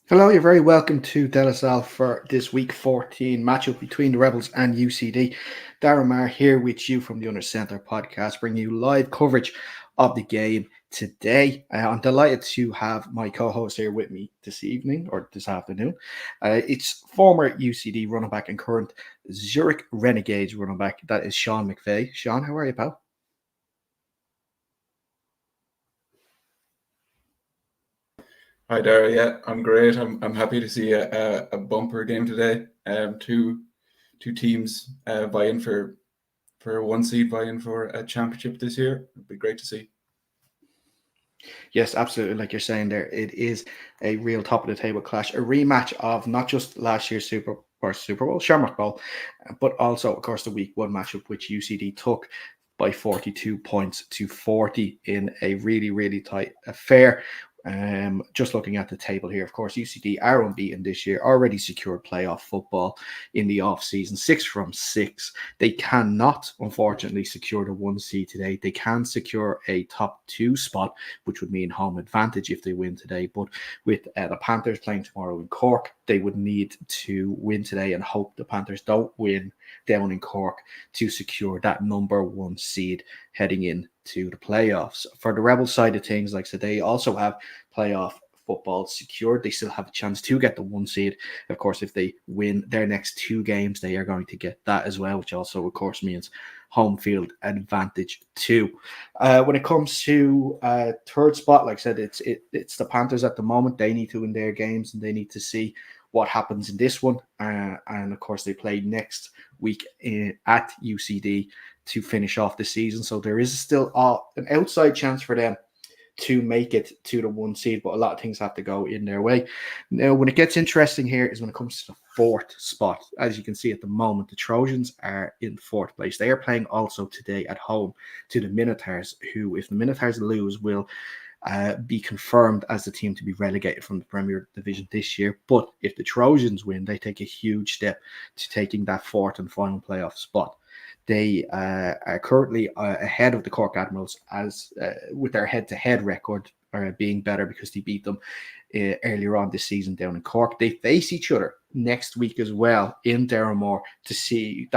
Hello, you're very welcome to Delasal for this week 14 matchup between the Rebels and UCD. Darren Marr here with you from the Under Centre podcast, bringing you live coverage of the game today. I'm delighted to have my co-host here with me this evening or this afternoon. It's former UCD running back and current Zurich Renegades running back. That is Sean McVeigh. Sean, how are you, pal? Hi Dara, yeah, I'm great. I'm happy to see a bumper game today. Two teams vying for a one seed, vying for a championship this year. It'd be great to see. Yes, absolutely. Like you're saying there, it is a real top of the table clash, a rematch of not just last year's Super Bowl, Shamrock Bowl, but also, of course, the Week One matchup, which UCD took by 42 points to 40 in a really tight affair. Just looking at the table here, of course, UCD are unbeaten this year, already secured playoff football in the off season, 6 from 6. They cannot, unfortunately, secure the one seed today. They can secure a top two spot, which would mean home advantage if they win today. But with the Panthers playing tomorrow in Cork, they would need to win today and hope the Panthers don't win down in Cork to secure that number one seed heading into the playoffs. For the Rebel side of things, like I said, they also have playoff football secured. They still have a chance to get the one seed. Of course, if they win their next two games, they are going to get that as well, which also, of course, means home field advantage too. When it comes to third spot, like I said, it's the Panthers at the moment. They need to win their games and they need to see what happens in this one. And of course, they play next week at UCD to finish off the season. So there is still an outside chance for them to make it to the one seed, but a lot of things have to go in their way. Now, when it gets interesting here is when it comes to the fourth spot. As you can see at the moment, the Trojans are in fourth place. They are playing also today at home to the Minotaurs, who, if the Minotaurs lose, will be confirmed as the team to be relegated from the Premier Division this year. But if the Trojans win, they take a huge step to taking that fourth and final playoff spot. They are currently ahead of the Cork Admirals as with their head-to-head record being better because they beat them earlier on this season down in Cork. They face each other next week as well in Derrimore to see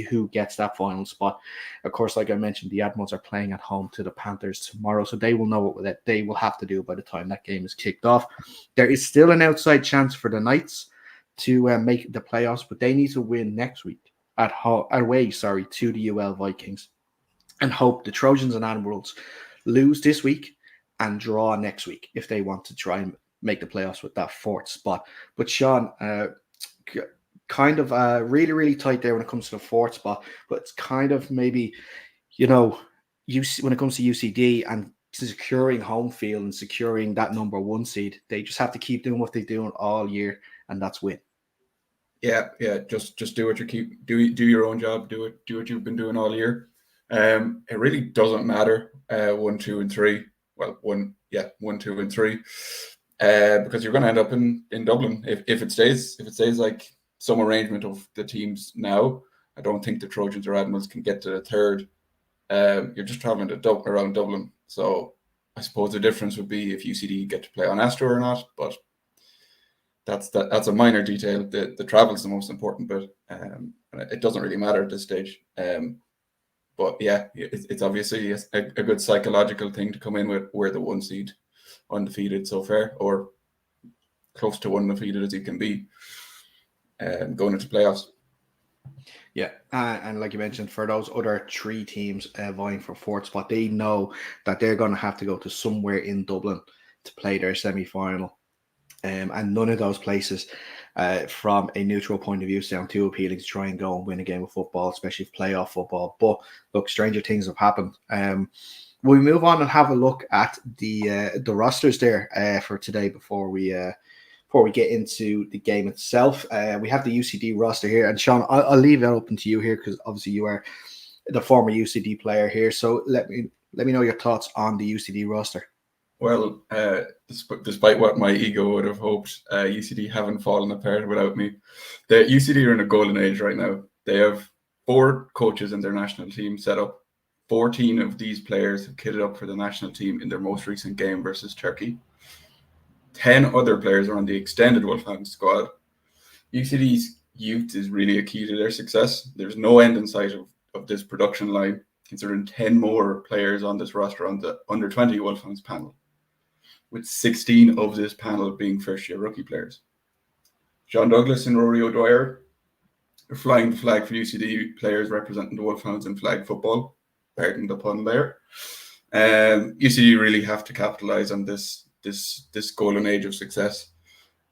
who gets that final spot. Of course, like I mentioned, the Admirals are playing at home to the Panthers tomorrow, so they will know what they will have to do by the time that game is kicked off. There is still an outside chance for the Knights to make the playoffs, but they need to win next week away to the UL Vikings and hope the Trojans and Admirals lose this week and draw next week if they want to try and make the playoffs with that fourth spot. But Sean, kind of really tight there when it comes to the fourth spot, but it's kind of maybe, you know, when it comes to UCD and securing home field and securing that number one seed, they just have to keep doing what they're doing all year, and that's win. Yeah. Just do what you do your own job. Do what you've been doing all year. It really doesn't matter. 1, 2, and 3. Well, 1, 2, and 3. Because you're going to end up in Dublin if it stays like some arrangement of the teams now. I don't think the Trojans or Admirals can get to the third. You're just traveling around Dublin. So I suppose the difference would be if UCD get to play on Astro or not, but that's a minor detail. The travel is the most important bit. It doesn't really matter at this stage. But yeah, it's obviously a good psychological thing to come in with where the one seed undefeated so far, or close to undefeated as you can be, going into playoffs. Yeah, and like you mentioned, for those other three teams vying for fourth spot, they know that they're going to have to go to somewhere in Dublin to play their semi-final. And none of those places, from a neutral point of view, sound too appealing to try and go and win a game of football, especially playoff football. But look, stranger things have happened. We move on and have a look at the rosters there for today before we get into the game itself. We have the UCD roster here, and Sean, I'll leave it open to you here because obviously you are the former UCD player here. So let me know your thoughts on the UCD roster. Well, despite what my ego would have hoped, UCD haven't fallen apart without me. The UCD are in a golden age right now. They have 4 coaches in their national team set up. 14 of these players have kitted up for the national team in their most recent game versus Turkey. 10 other players are on the extended Wolfhounds squad. UCD's youth is really a key to their success. There's no end in sight of this production line, considering 10 more players on this roster on the under 20 Wolfhounds panel, with 16 of this panel being first-year rookie players. John Douglas and Rory O'Dwyer are flying the flag for UCD players representing the Wolfhounds in flag football. Pardon the pun there. UCD really have to capitalise on this golden age of success,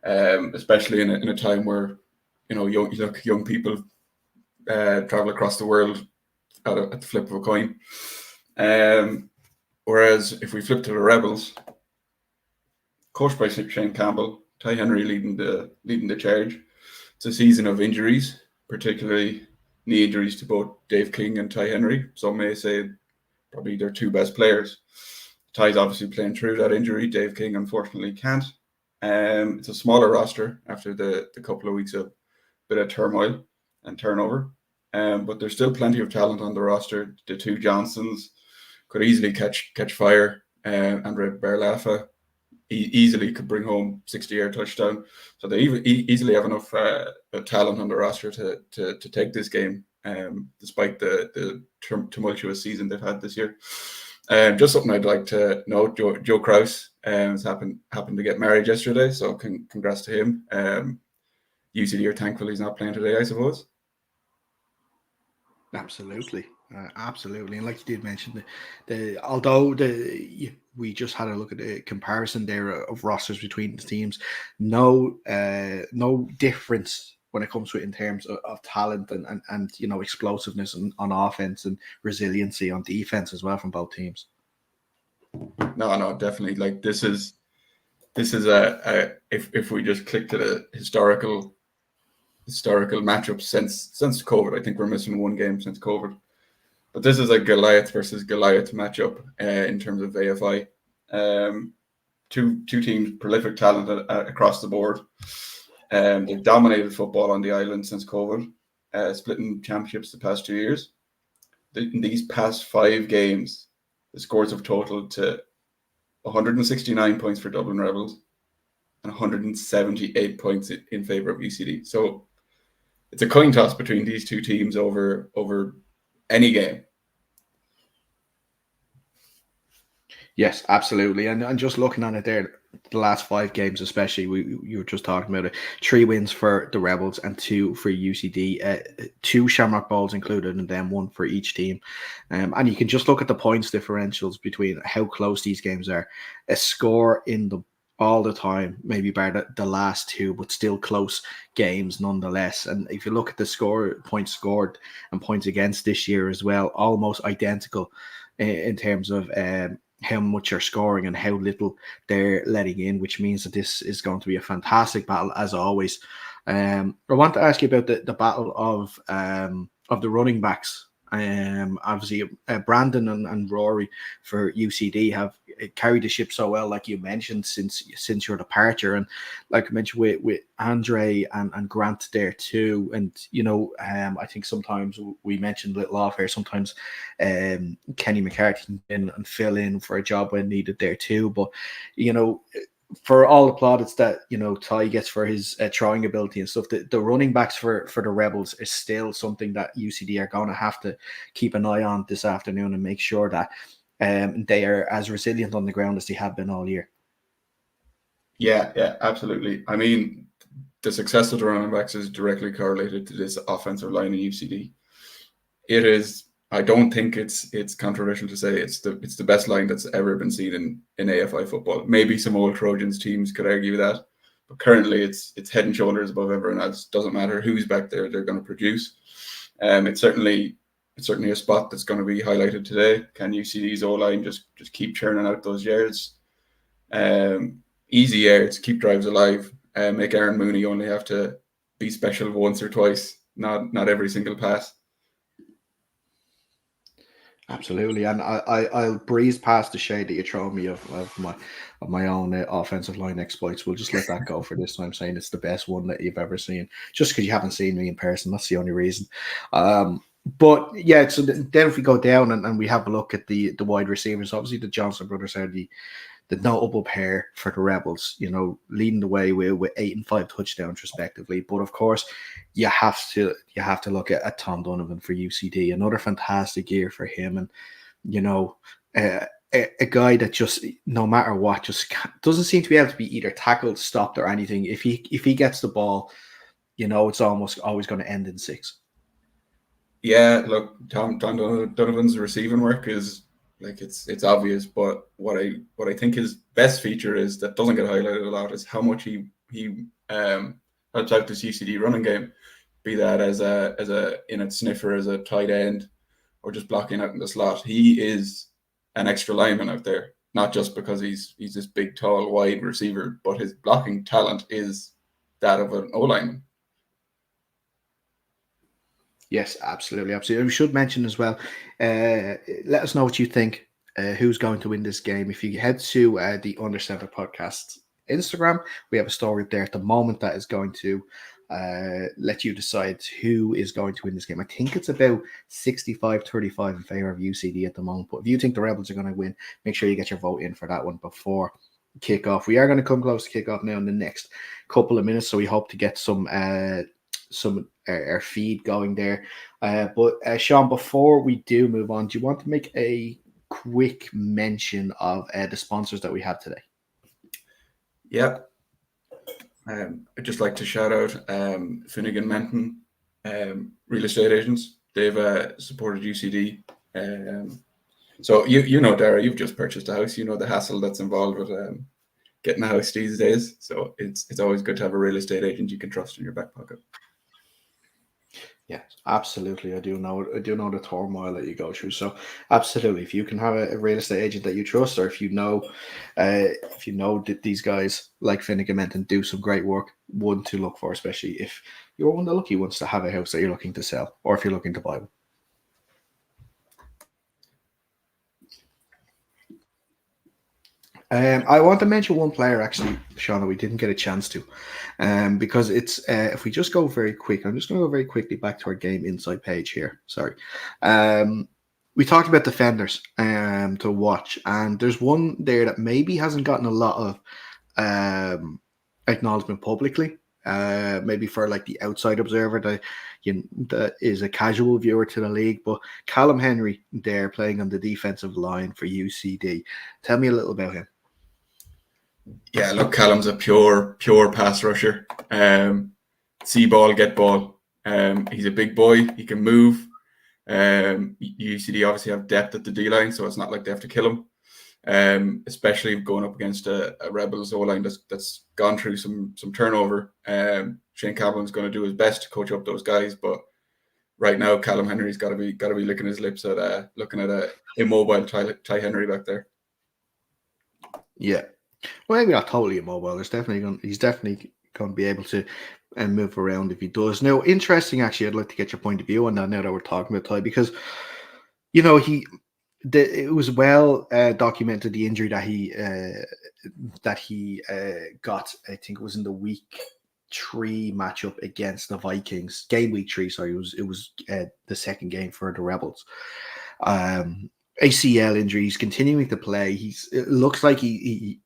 especially in a time where young people travel across the world at the flip of a coin. Whereas if we flip to the Rebels, coached by Shane Campbell, Ty Henry leading the charge. It's a season of injuries, particularly knee injuries to both Dave King and Ty Henry. Some may say probably their two best players. Ty's obviously playing through that injury. Dave King unfortunately can't. It's a smaller roster after the couple of weeks of bit of turmoil and turnover. But there's still plenty of talent on the roster. The two Johnsons could easily catch fire. Andre Berlafa easily could bring home 60-yard touchdown. So they easily have enough talent on the roster to take this game, despite the tumultuous season they've had this year. Just something I'd like to note: Joe Krause has happened to get married yesterday, so congrats to him. UCD are thankful he's not playing today, I suppose. Absolutely. And like you did mention, although we just had a look at the comparison there of rosters between the teams, no difference when it comes to it in terms of talent and explosiveness on offense and resiliency on defense as well from both teams. No, definitely. Like this is a if we just click to the historical matchups since COVID. I think we're missing one game since COVID. But this is a Goliath versus Goliath matchup in terms of AFI. Two teams, prolific talent across the board. They've dominated football on the island since COVID, splitting championships the past 2 years. In these past 5 games, the scores have totaled to 169 points for Dublin Rebels and 178 points in favour of UCD. So it's a coin toss between these two teams over any game. Yes, absolutely. And just looking at it there, the last 5 games especially, you were just talking about it, 3 wins for the Rebels and 2 for UCD, 2 Shamrock Bowls included, and then 1 for each team. And you can just look at the points differentials between how close these games are. A score in them all the time, maybe by the last 2, but still close games nonetheless. And if you look at the points scored and points against this year as well, almost identical in terms of how much they're scoring and how little they're letting in, which means that this is going to be a fantastic battle as always. I want to ask you about the battle of the running backs. Obviously, Brandon and Rory for UCD have carried the ship so well, like you mentioned, since your departure, and like I mentioned with Andre and Grant there too. And I think sometimes we mentioned a little off here. Sometimes Kenny McCarthy can come in and fill in for a job when needed there too. But for all the plaudits that Ty gets for his throwing ability and stuff, the running backs for the Rebels is still something that UCD are going to have to keep an eye on this afternoon and make sure that they are as resilient on the ground as they have been all year. Yeah, absolutely. I mean, the success of the running backs is directly correlated to this offensive line in UCD. It is. I don't think it's controversial to say it's the best line that's ever been seen in AFI football. Maybe some old Trojans teams could argue that, but currently it's head and shoulders above everyone else. Doesn't matter who's back there; they're going to produce. It's certainly a spot that's going to be highlighted today. Can UCD's O-line just keep churning out those yards? Easy yards, keep drives alive, make Aaron Mooney only have to be special once or twice, not every single pass. Absolutely, and I'll breeze past the shade that you're throwing me of my own offensive line exploits. We'll just let that go for this time, saying it's the best one that you've ever seen, just because you haven't seen me in person. That's the only reason. But yeah, so then if we go down and we have a look at the wide receivers, obviously the Johnson brothers are the the notable pair for the Rebels, leading the way with 8 and 5 touchdowns respectively. But of course, you have to look at Tom Donovan for UCD. Another fantastic year for him, and you know, uh, a guy that just no matter what just doesn't seem to be able to be either tackled, stopped, or anything. If he gets the ball, it's almost always going to end in six. Yeah, look, Tom Donovan's receiving work is like it's obvious, but what I think his best feature is that doesn't get highlighted a lot is how much he helps out this UCD running game, be that as a in a sniffer, as a tight end, or just blocking out in the slot. He is an extra lineman out there, not just because he's this big, tall, wide receiver, but his blocking talent is that of an O lineman. Yes, absolutely, absolutely. We should mention as well. Let us know what you think. Who's going to win this game? If you head to the Under Center Podcast Instagram, we have a story up there at the moment that is going to let you decide who is going to win this game. I think it's about 65-35 in favor of UCD at the moment. But if you think the Rebels are going to win, make sure you get your vote in for that one before kickoff. We are going to come close to kickoff now in the next couple of minutes, so we hope to get some our feed going there. But Sean, before we do move on, do you want to make a quick mention of the sponsors that we have today? Yeah. I'd just like to shout out Finnegan Menton real estate agents. They've supported UCD. So Dara, you've just purchased a house. You know the hassle that's involved with getting a house these days. So it's always good to have a real estate agent you can trust in your back pocket. Yes, absolutely. I do know the turmoil that you go through. So absolutely, if you can have a real estate agent that you trust, or if you know that these guys like Finnegan Menton do some great work, one to look for, especially if you're one of the lucky ones to have a house that you're looking to sell, or if you're looking to buy one. I want to mention one player actually, Sean, that we didn't get a chance to, because it's if we just go very quick, I'm just going to go very quickly back to our game insight page here. Sorry, we talked about defenders to watch, and there's one there that maybe hasn't gotten a lot of acknowledgement publicly. Maybe for like the outside observer that is a casual viewer to the league, but Callum Henry there playing on the defensive line for UCD. Tell me a little about him. Yeah, look, Callum's a pure pass rusher. See ball, get ball. He's a big boy. He can move. UCD obviously have depth at the D line, so it's not like they have to kill him. Especially going up against a Rebels O line that's gone through some turnover. Shane Cablin's going to do his best to coach up those guys, but right now Callum Henry's got to be licking his lips at looking at a immobile Ty Henry back there. Yeah. Well, maybe not totally immobile. He's definitely going to be able to move around if he does. Now, interesting, actually, I'd like to get your point of view on that now that we're talking about Ty, because, it was well documented, the injury that he got. I think it was in the week 3 matchup against the Vikings. Game week 3, sorry. It was the second game for the Rebels. ACL injury. He's continuing to play. It looks like it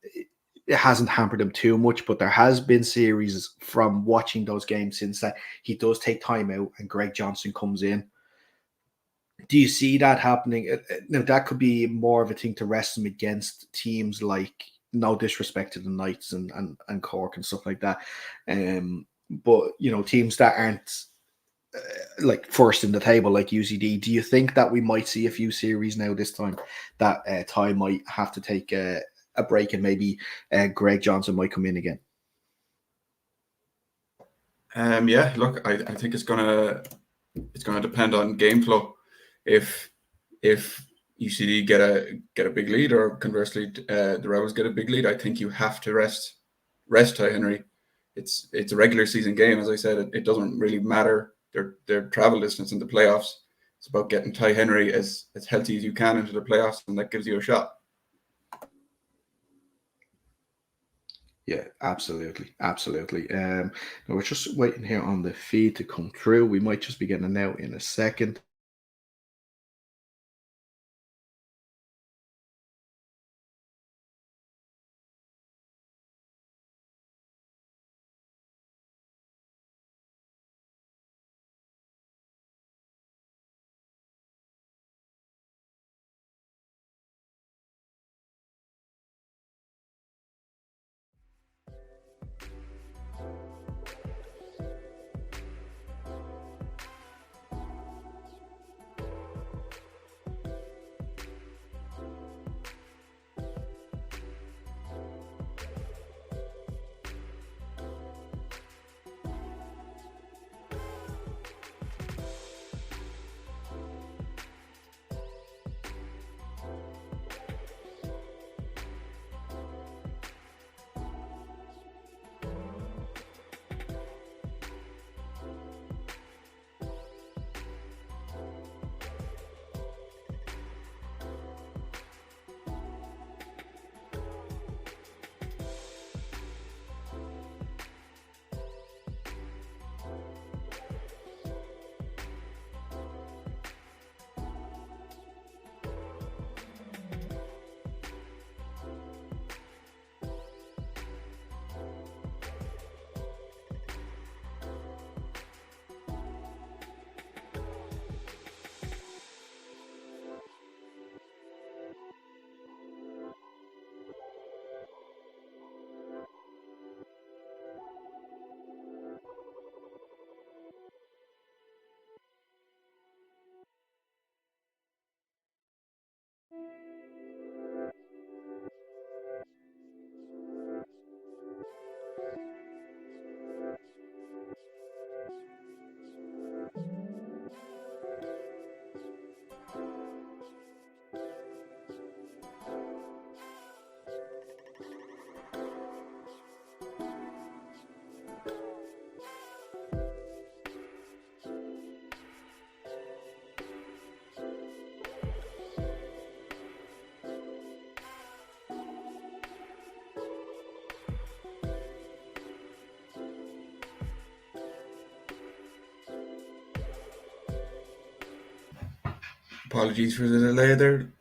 hasn't hampered him too much, but there has been series from watching those games since that he does take time out and Greg Johnson comes in. Do you see that happening? Now, that could be more of a thing to rest him against teams like, no disrespect to the Knights and Cork and stuff like that. But, teams that aren't like first in the table like UCD. Do you think that we might see a few series now this time that Ty might have to take a break and maybe Greg Johnson might come in again? Yeah, look, I think it's gonna depend on game flow. If UCD get a big lead, or conversely the Rebels get a big lead, I think you have to rest Ty Henry. It's a regular season game, as I said. It doesn't really matter their travel distance in the playoffs. It's about getting Ty Henry as healthy as you can into the playoffs, and that gives you a shot. Yeah, absolutely. Now we're just waiting here on the feed to come through. We might just be getting it out in a second. Apologies for the delay there.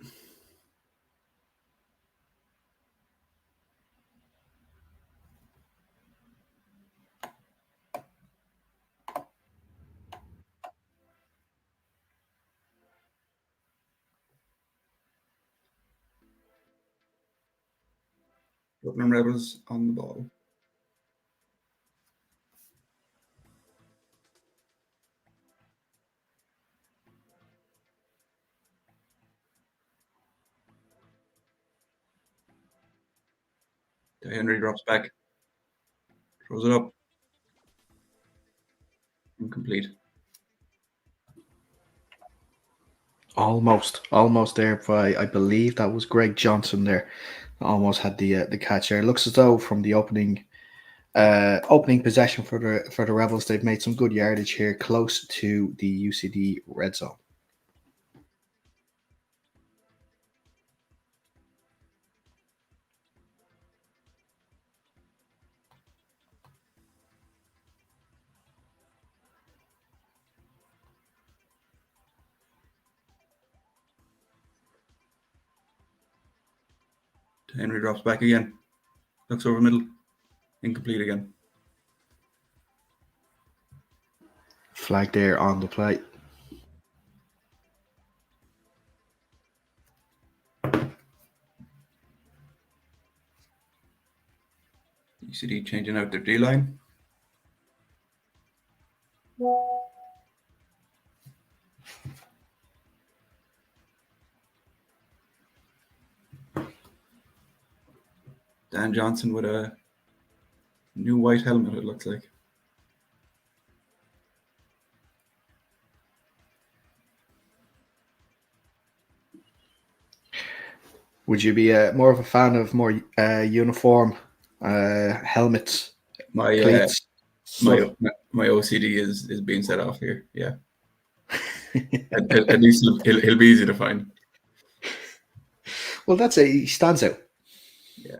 Dublin Rebels on the ball. Henry drops back. Throws it up. Incomplete. Almost there by, I believe that was Greg Johnson there. Almost had the catch there. It looks as though from the opening possession for the Rebels, they've made some good yardage here, close to the UCD red zone. Henry drops back again. Looks over middle. Incomplete again. Flag there on the play. UCD changing out their D-line. Dan Johnson with a new white helmet, it looks like. Would you be more of a fan of more uniform helmets, cleats? My OCD is being set off here. Yeah, at least he'll be easy to find. Well, he stands out. Yeah.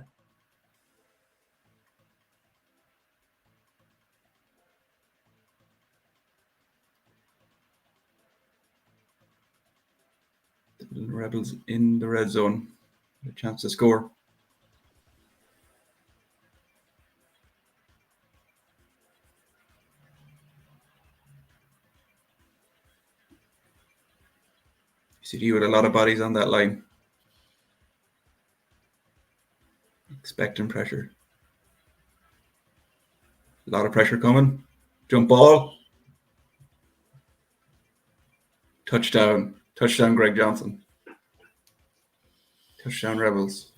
The Rebels in the red zone. A chance to score. UCD with a lot of bodies on that line. Expecting pressure. A lot of pressure coming. Jump ball. Touchdown. Touchdown, Greg Johnson. Touchdown, Rebels.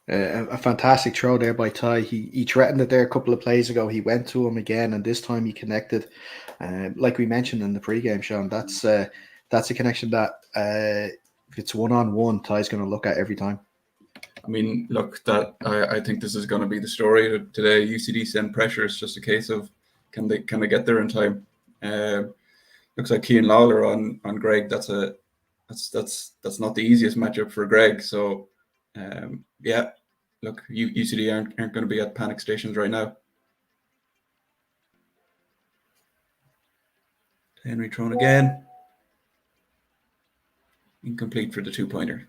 A fantastic throw there by Ty. He threatened it there a couple of plays ago. He went to him again, and this time he connected. Like we mentioned in the pregame, Sean, that's a connection that if it's one-on-one, Ty's going to look at every time. I mean, look, that I think this is going to be the story today. UCD send pressure. It's just a case of can they get there in time. Looks like Cian Lawler on Greg. That's not the easiest matchup for Greg. So yeah, look, UCD aren't going to be at panic stations right now. Henry thrown again. Incomplete for the 2-pointer.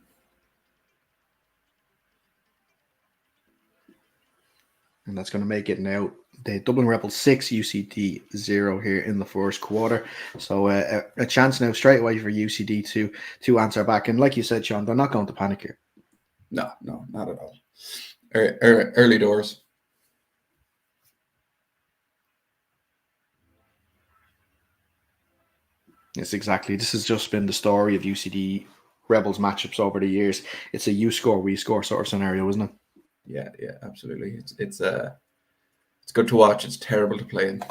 And that's going to make it now the Dublin Rebels 6, UCD 0 here in the first quarter. So a chance now straight away for UCD to answer back. And like you said, Sean, they're not going to panic here. No, not at all. Early doors. Yes, exactly. This has just been the story of UCD Rebels matchups over the years. It's a you score, we score sort of scenario, isn't it? Yeah, absolutely. It's good to watch. It's terrible to play in.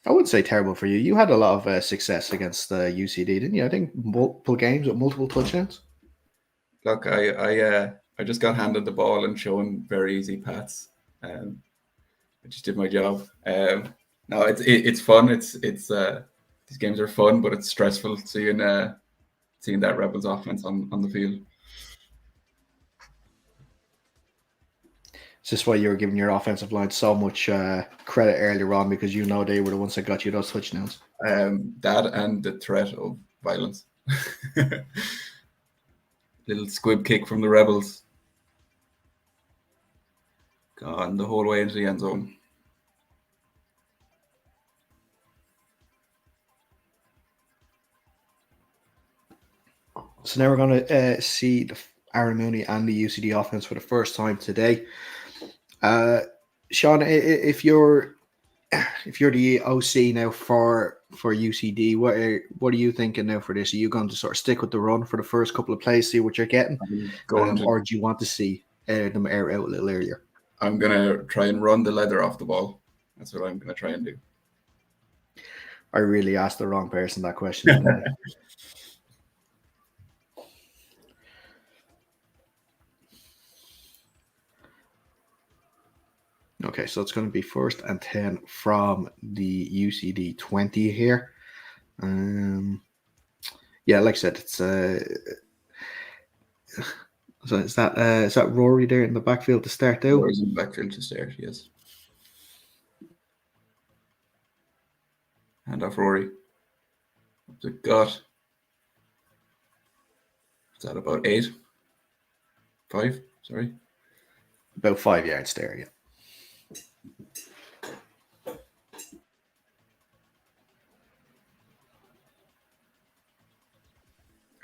I wouldn't say terrible for you. You had a lot of success against UCD, didn't you? I think multiple games with multiple touchdowns. Look, I just got handed the ball and shown very easy paths. I just did my job. No, it's fun. It's these games are fun, but it's stressful seeing that Rebels offense on the field. Is this why you were giving your offensive line so much credit earlier on, because you know they were the ones that got you those touchdowns? That and the threat of violence. Little squib kick from the Rebels. Gone the whole way into the end zone. So now we're going to see the Aaron Mooney and the UCD offense for the first time today. Sean, if you're the OC now for UCD, what are you thinking now for this? Are you going to sort of stick with the run for the first couple of plays, see what you're getting, or do you want to see them air out a little earlier? I'm going to try and run the leather off the ball. That's what I'm going to try and do. I really asked the wrong person that question, didn't I? Okay, so it's going to be 1st and 10 from the UCD 20 here. Yeah, like I said, it's so is that Rory there in the backfield to start out? Rory's in the backfield to start, yes. Hand off Rory. Up to gut. Is that about 8? 5? Sorry. About 5 yards there, yeah.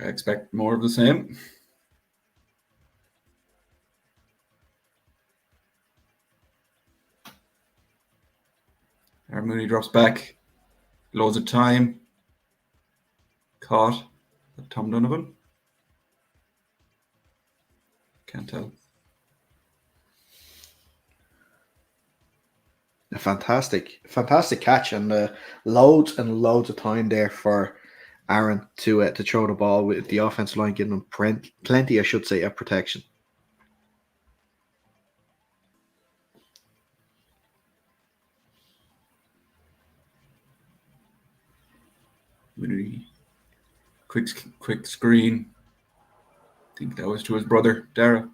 I expect more of the same. Aaron Mooney drops back. Loads of time. Caught. Tom Donovan. Can't tell. A fantastic catch, and loads and loads of time there for Aaron to throw the ball, with the offensive line giving him plenty, I should say, of protection. Quick screen. I think that was to his brother, Dara.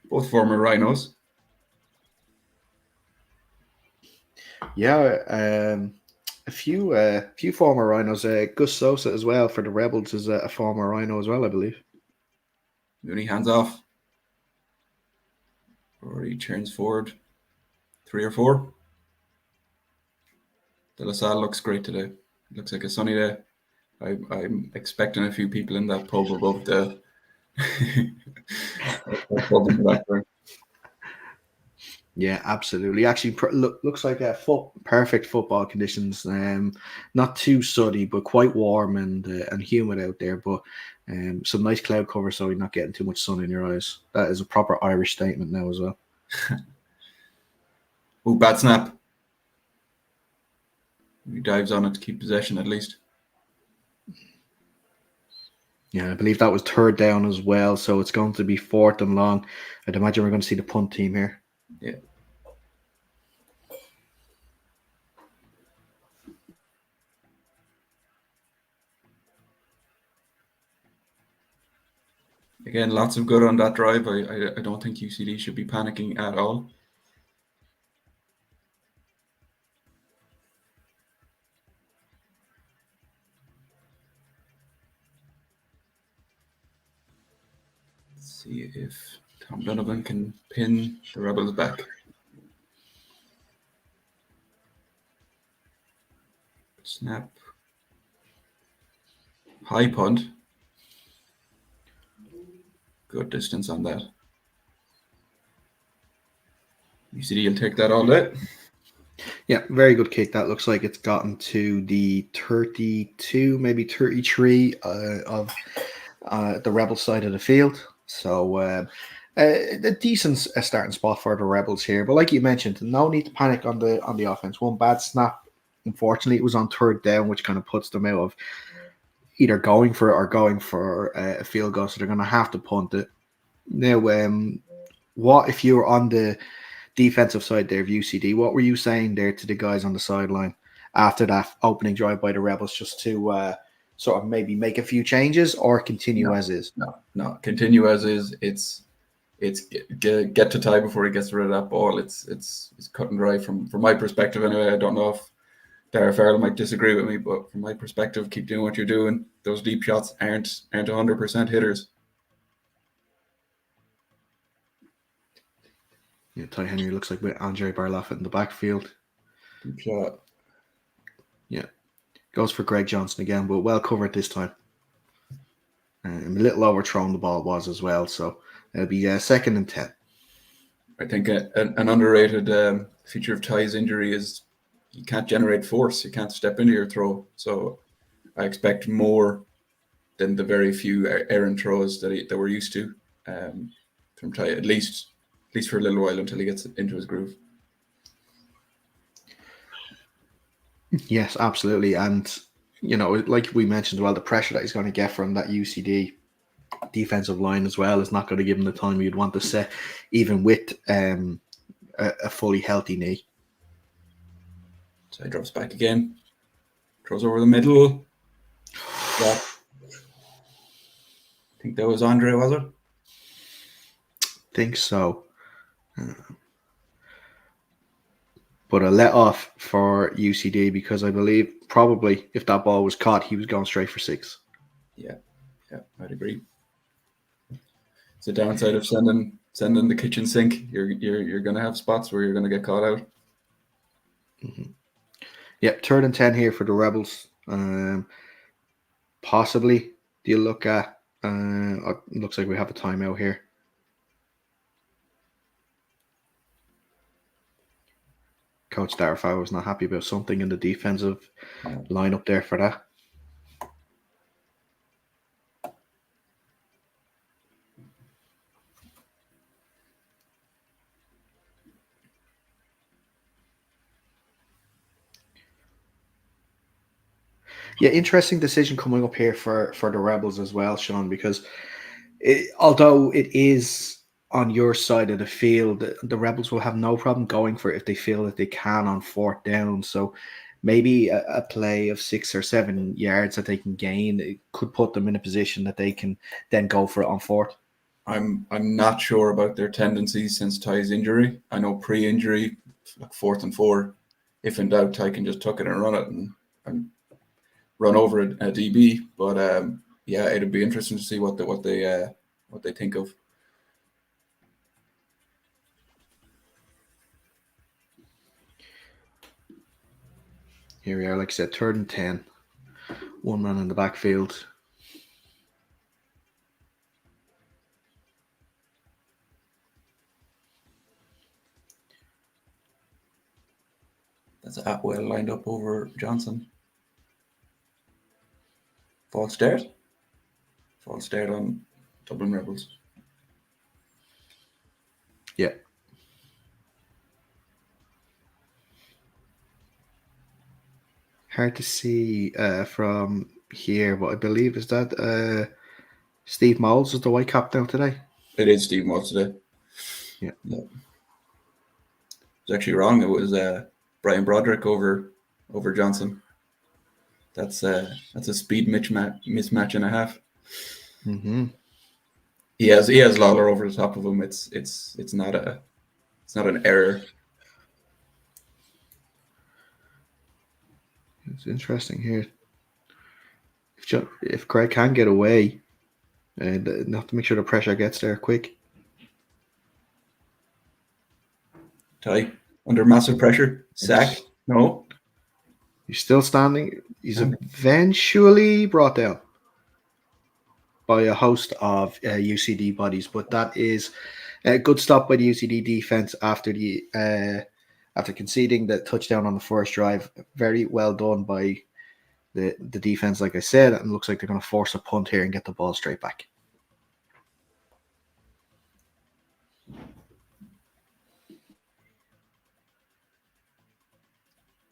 Both former Rhinos. Yeah, a few former Rhinos. Gus Sosa as well for the Rebels is a former Rhino as well, I believe. Mooney hands off. Or he turns forward. 3 or 4. De La Salle looks great today. It looks like a sunny day. I'm expecting a few people in that pub above the pub in the background. Yeah, absolutely. Actually, looks like perfect football conditions. Not too sunny, but quite warm and humid out there. But some nice cloud cover, so you're not getting too much sun in your eyes. That is a proper Irish statement now as well. Oh, bad snap. He dives on it to keep possession at least. Yeah, I believe that was 3rd down as well, so it's going to be 4th and long. I'd imagine we're going to see the punt team here. Yeah. Again, lots of good on that drive. I don't think UCD should be panicking at all. Let's see if Tom Donovan can pin the Rebels back. Snap. High punt. Good distance on that. UCD will take that all day. Yeah, very good kick. That looks like it's gotten to the 32, maybe 33 of the Rebel side of the field. So a decent starting spot for the Rebels here. But like you mentioned, no need to panic on the offense. One bad snap, unfortunately, it was on 3rd down, which kind of puts them out of either going for it or going for a field goal. So they're going to have to punt it. Now, what if you were on the defensive side there of UCD? What were you saying there to the guys on the sideline after that opening drive by the Rebels, just to sort of maybe make a few changes or continue as is? No, continue as is. It's get to tie before he gets rid of that ball. It's cut and dry from my perspective anyway. I don't know if Dara Farrell might disagree with me, but from my perspective, keep doing what you're doing. Those deep shots aren't 100% hitters. Yeah, Ty Henry looks like with Andre Barlafa in the backfield. Deep shot. Yeah. Goes for Greg Johnson again, but well covered this time. A little overthrown the ball was as well, so it'll be 2nd and 10. I think an underrated feature of Ty's injury is you can't generate force. You can't step into your throw. So I expect more than the very few errant throws that we're used to from Ty, at least for a little while until he gets into his groove. Yes, absolutely. And, like we mentioned as well, the pressure that he's going to get from that UCD defensive line as well is not going to give him the time you'd want to set, even with a fully healthy knee. So he drops back again, throws over the middle. Yeah. I think that was Andre, was it? Think so. But a let off for UCD because I believe probably if that ball was caught, he was going straight for 6. Yeah, I'd agree. It's the downside of sending the kitchen sink. You're going to have spots where you're going to get caught out. Mm-hmm. Yep, 3rd and 10 here for the Rebels. Possibly, do you look at? It looks like we have a timeout here. Coach Darafau was not happy about something in the defensive line up there for that. Yeah, interesting decision coming up here for the Rebels as well, Sean, because although it is on your side of the field, the Rebels will have no problem going for it if they feel that they can on 4th down. So maybe a play of 6 or 7 yards that they can gain, it could put them in a position that they can then go for it on 4th. I'm not sure about their tendencies since Ty's injury. I know pre-injury, like 4th and 4, if in doubt, Ty can just tuck it and run it and run over a DB. But yeah, it'd be interesting to see what they think of. Here we are, like I said, 3rd and 10. 1 man in the backfield. That's Atwell lined up over Johnson. False start on Dublin Rebels. Yeah. Hard to see from here, but I believe is that Steve Moles is the white cap now today. It is Steve Moles today. Yeah. It's actually wrong. It was Brian Broderick over Johnson. That's a speed mismatch and a half. Mm-hmm. He has Lawler over the top of him. It's not an error. It's interesting here. If Craig can get away, and have to make sure the pressure gets there quick. Ty under massive pressure. Sack. No. He's still standing. He's eventually brought down by a host of UCD bodies, but that is a good stop by the UCD defense after conceding the touchdown on the first drive. Very well done by the defense, like I said, and it looks like they're going to force a punt here and get the ball straight back.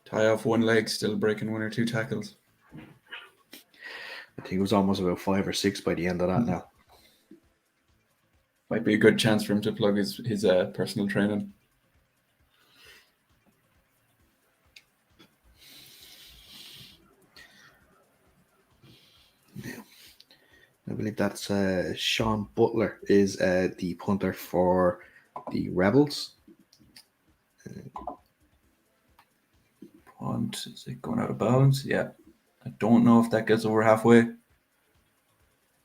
Tie off one leg, still breaking 1 or 2 tackles. I think it was almost about 5 or 6 by the end of that now. Might be a good chance for him to plug his personal training. I believe that's Sean Butler is the punter for the Rebels. Punt, is it going out of bounds? Yeah. I don't know if that gets over halfway.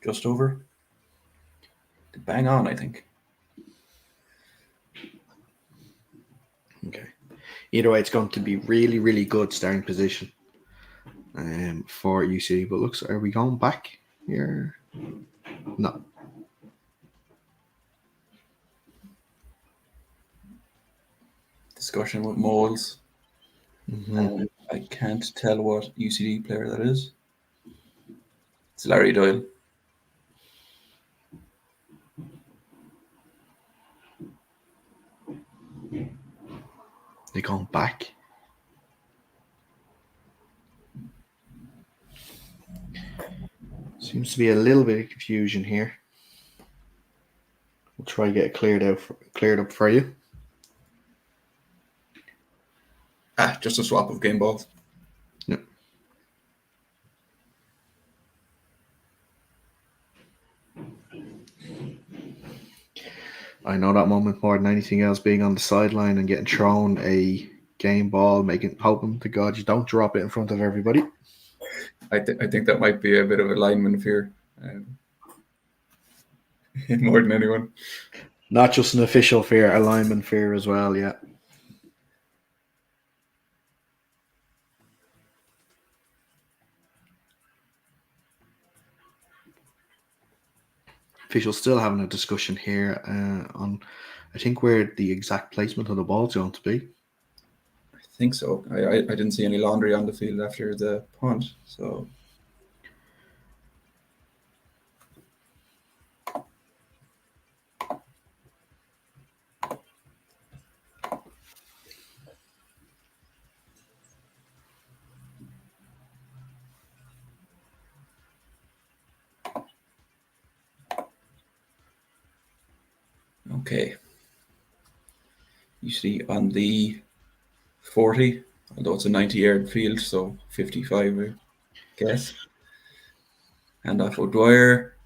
Just over. Bang on, I think. Okay. Either way, it's going to be really, really good starting position for UCD. But looks, are we going back here? No. Discussion with Moles. I can't tell what UCD player that is. It's Larry Doyle. They're going back. Seems to be a little bit of confusion here. We'll try to get it cleared up for you. Just a swap of game balls. Yep. I know that moment more than anything else, being on the sideline and getting thrown a game ball, hoping to God you don't drop it in front of everybody. I think that might be a bit of a lineman fear, more than anyone. Not just an official fear, a lineman fear as well, yeah. Officials still having a discussion here on, I think, where the exact placement of the ball is going to be. I think so. I didn't see any laundry on the field after the punt, so. Okay. You see on the 40, although it's a 90-yard field, so 55, I guess. Hand off O'Dwyer.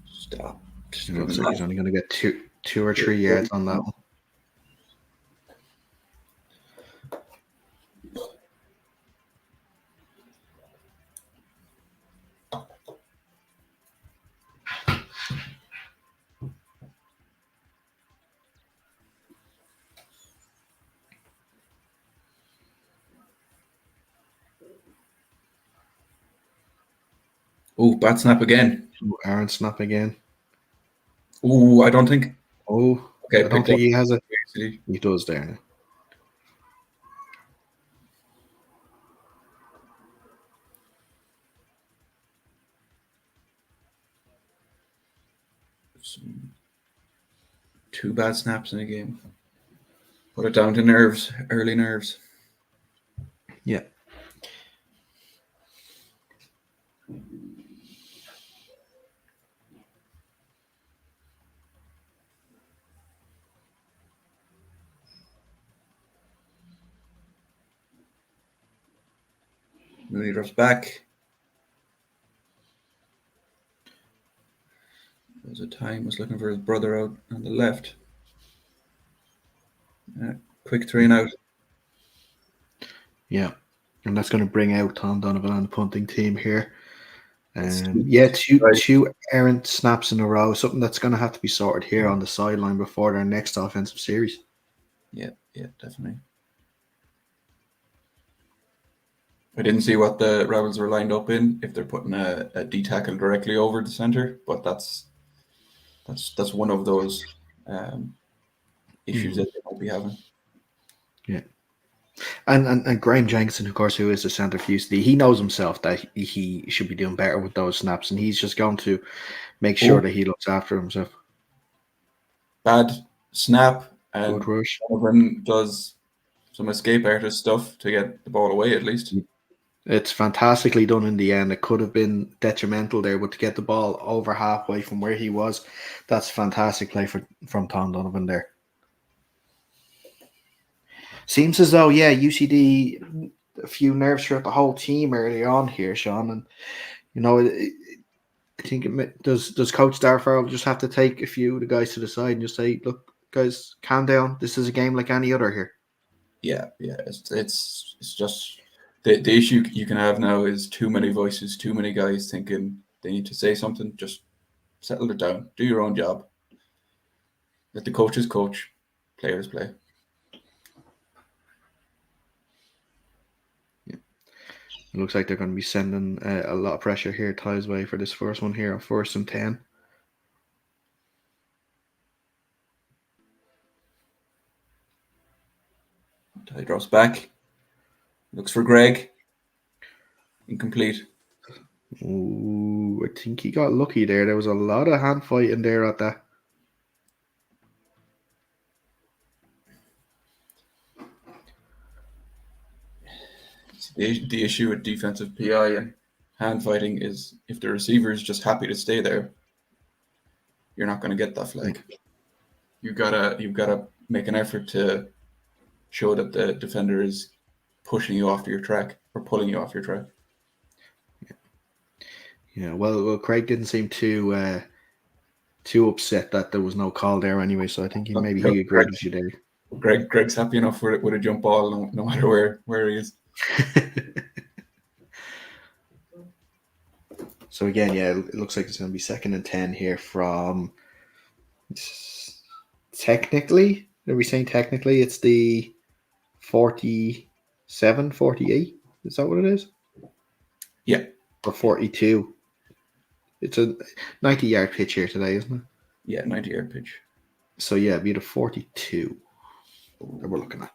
Stop. It looks like he's only going to get two or 3 yards on that one. Oh, bad snap again. Aaron snap again. Oh, I don't think. Oh, Okay, I don't think he has it. He does there. Two bad snaps in a game. Put it down to nerves, early nerves. Yeah. Mooney drops back. There's a time was looking for his brother out on the left. Quick 3 and out. Yeah. And that's going to bring out Tom Donovan on the punting team here. Two errant snaps in a row. Something that's going to have to be sorted here on the sideline before their next offensive series. Yeah, definitely. I didn't see what the Rebels were lined up in, if they're putting a D tackle directly over the center, but that's one of those issues that they might be having. Yeah. And Graham Jenkinson, of course, who is the centre for UCD, he knows himself that he should be doing better with those snaps, and he's just going to make sure that he looks after himself. Bad snap, and good rush. Donovan does some escape artist stuff to get the ball away at least. It's fantastically done in the end. It could have been detrimental there, but to get the ball over halfway from where he was, that's fantastic play from Tom Donovan there. Seems as though, UCD, a few nerves throughout the whole team early on here, Sean. And I think does Coach Starfall just have to take a few of the guys to the side and just say, "Look, guys, calm down. This is a game like any other here." Yeah. It's just the issue you can have now is too many voices, too many guys thinking they need to say something. Just settle it down. Do your own job. Let the coaches coach, players play. It looks like they're going to be sending a lot of pressure here Ty's way for this first one here on 1st and 10. Ty drops back. Looks for Greg. Incomplete. Ooh, I think he got lucky there. There was a lot of hand fighting there at that. The issue with defensive PI and hand fighting is if the receiver is just happy to stay there, you're not going to get that flag. You've gotta make an effort to show that the defender is pushing you off your track or pulling you off your track. Yeah, well, Craig didn't seem too upset that there was no call there anyway, so I think he agreed with you there. Greg's happy enough with a jump ball, no matter where he is. So again, yeah, it looks like it's going to be 2nd and 10 here from. Technically, are we saying technically it's the 47, 48? Is that what it is? Yeah. Or 42? It's a 90-yard pitch here today, isn't it? Yeah, 90-yard pitch. So yeah, it'd be the 42 that we're looking at.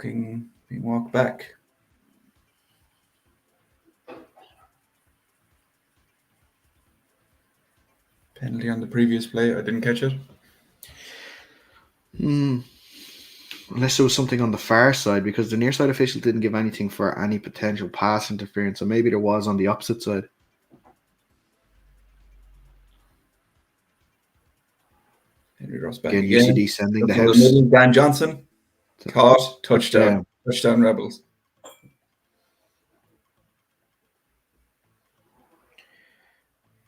Being walked back. Penalty on the previous play. I didn't catch it. Unless there was something on the far side, because the near side official didn't give anything for any potential pass interference, so maybe there was on the opposite side. Henry drops back again. again. UCD sending the house. Dan Johnson caught, touchdown, touchdown Rebels.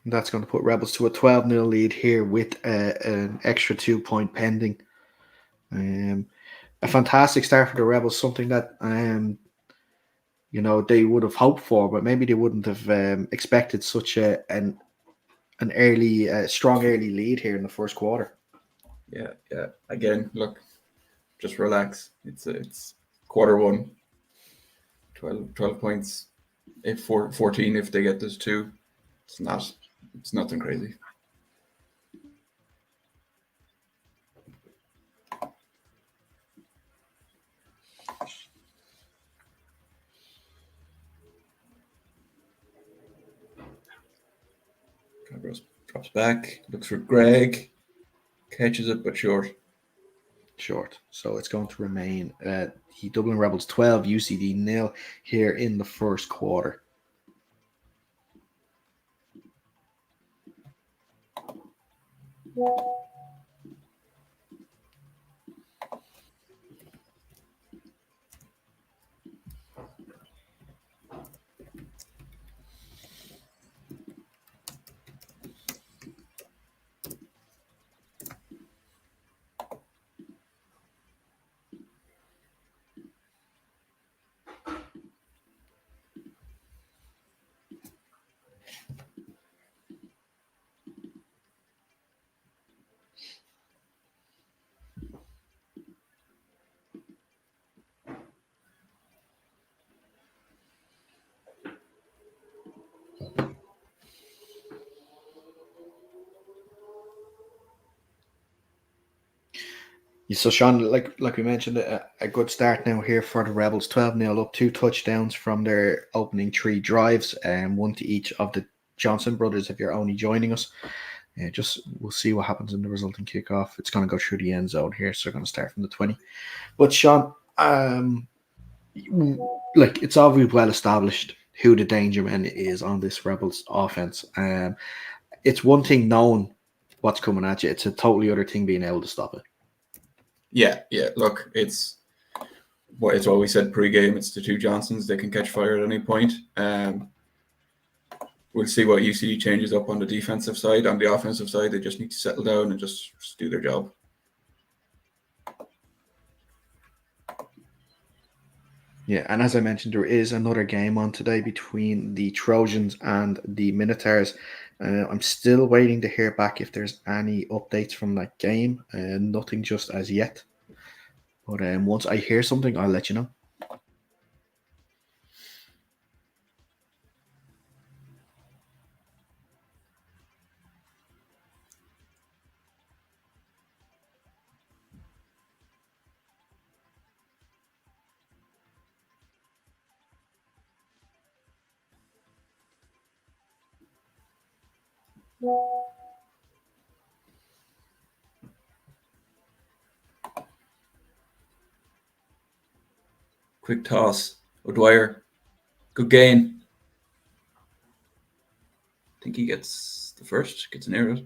That's going to put Rebels to a 12-0 lead here with an extra 2-point pending. A fantastic start for the Rebels, something that they would have hoped for, but maybe they wouldn't have expected such an early, strong early lead here in the first quarter. Yeah. Again, look, just relax. It's quarter one. 12 points. If 14 if they get this two. It's nothing crazy. Drops back, looks for Greg, catches it, but short. So it's going to remain the Dublin Rebels 12, UCD 0 here in the first quarter. So, Sean, like we mentioned, a good start now here for the Rebels. 12-0 up, 2 touchdowns from their opening 3 drives, and 1 to each of the Johnson brothers if you're only joining us. We'll see what happens in the resulting kickoff. It's going to go through the end zone here, so they're going to start from the 20. But, Sean, it's obviously well established who the danger man is on this Rebels offense. It's one thing knowing what's coming at you. It's a totally other thing being able to stop it. Yeah. Look, it's what we said pre-game. It's the 2 Johnsons. They can catch fire at any point. we'll see what UCD changes up on the defensive side. On the offensive side, they just need to settle down and just do their job. Yeah, and as I mentioned, there is another game on today between the Trojans and the Minotaurs. I'm still waiting to hear back if there's any updates from that game. Nothing just as yet. But once I hear something, I'll let you know. Quick toss. O'Dwyer. Good gain. I think he gets the first, gets near it.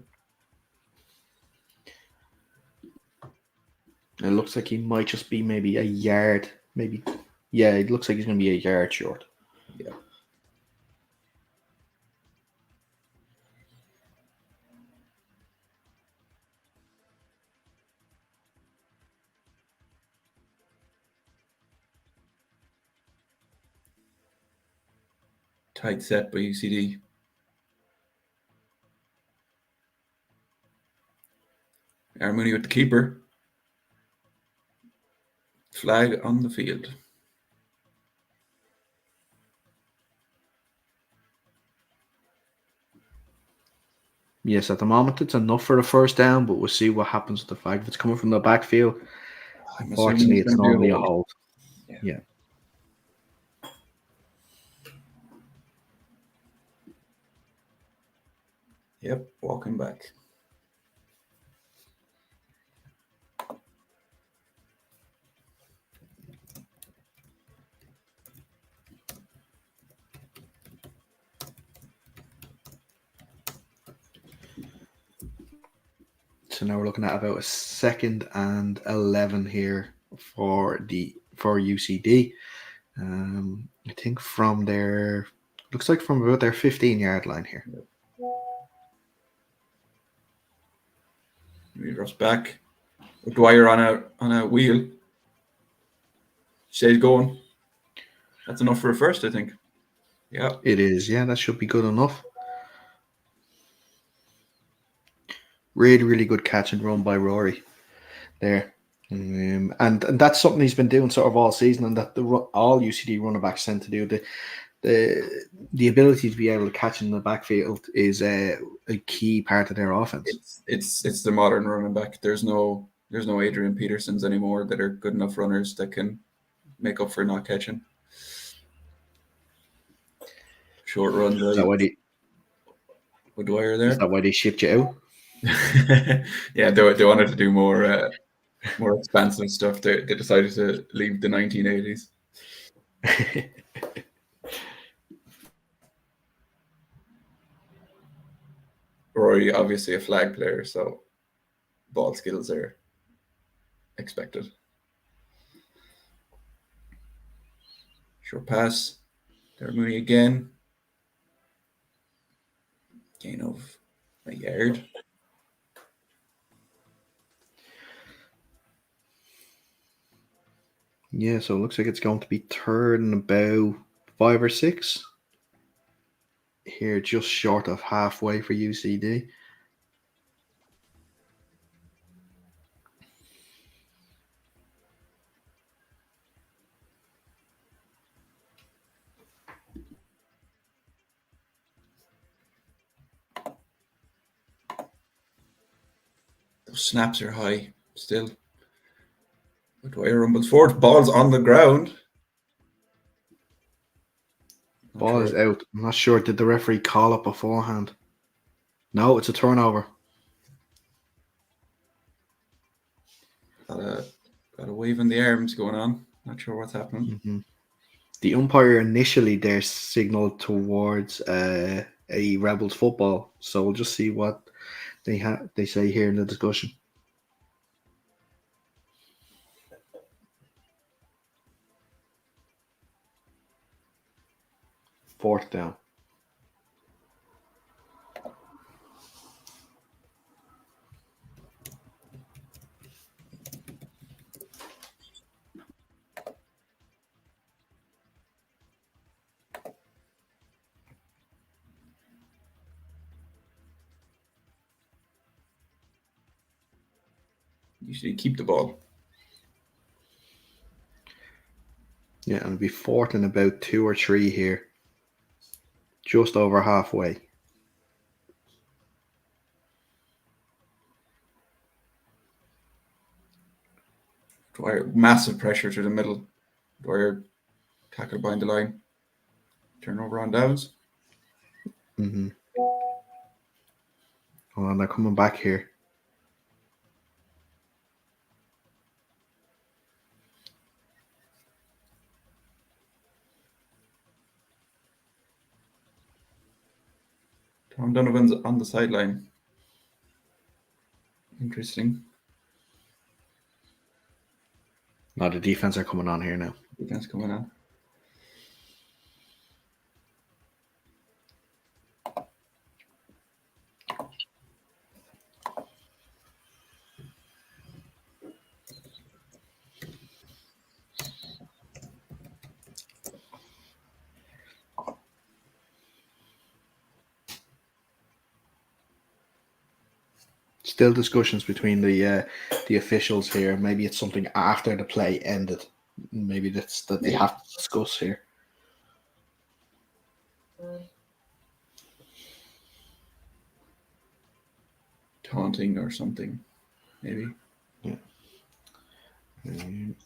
It looks like he might just be maybe a yard. Maybe. Yeah, it looks like he's going to be a yard short. Yeah. Tight set by UCD. Armoni with the keeper. Flag on the field. Yes, at the moment it's enough for the first down, but we'll see what happens with the flag. If it's coming from the backfield, unfortunately, it's normally a hold. Yeah. Yep, walking back. So now we're looking at about a 2nd and 11 here for UCD. I think from their looks like from about their 15-yard line here. He drops back. O'Dwyer on a wheel. Stays going. That's enough for a first, I think. Yeah. It is. Yeah, that should be good enough. Really, really good catch and run by Rory there. And that's something he's been doing sort of all season, and that all UCD running backs tend to do. The ability to be able to catch in the backfield is a key part of their offense. It's the modern running back. There's no Adrian Petersons anymore that are good enough runners that can make up for not catching. Short run drive. Is that why O'Dwyer there? Is that why they shipped you out? Yeah, they wanted to do more expansive stuff. They decided to leave the 1980s. Rory, obviously a flag player, so ball skills are expected. Short pass. There, Mooney again. Gain of a yard. Yeah, so it looks like it's going to be 3rd and about 5 or 6. Here, just short of halfway for UCD. Those snaps are high still. O'Dwyer rumbles forward. Ball's on the ground. Ball is out. I'm not sure. Did the referee call it beforehand? No, it's a turnover. Got a wave in the arms going on. Not sure what's happening. Mm-hmm. The umpire initially there signaled towards a Rebels football, so we'll just see what they say here in the discussion. Fourth down. UCD keep the ball. Yeah, and it'll be fourth and about 2 or 3 here. Just over halfway. Dwyer, massive pressure through the middle. Dwyer tackle behind the line. Turnover on downs. Mm-hmm. Oh, and they're coming back here. Tom Donovan's on the sideline. Interesting. Now the defense are coming on here now. Defense coming on. Still discussions between the officials here. Maybe it's something after the play ended. Maybe that's that they have to discuss here. Taunting or something, maybe. Yeah.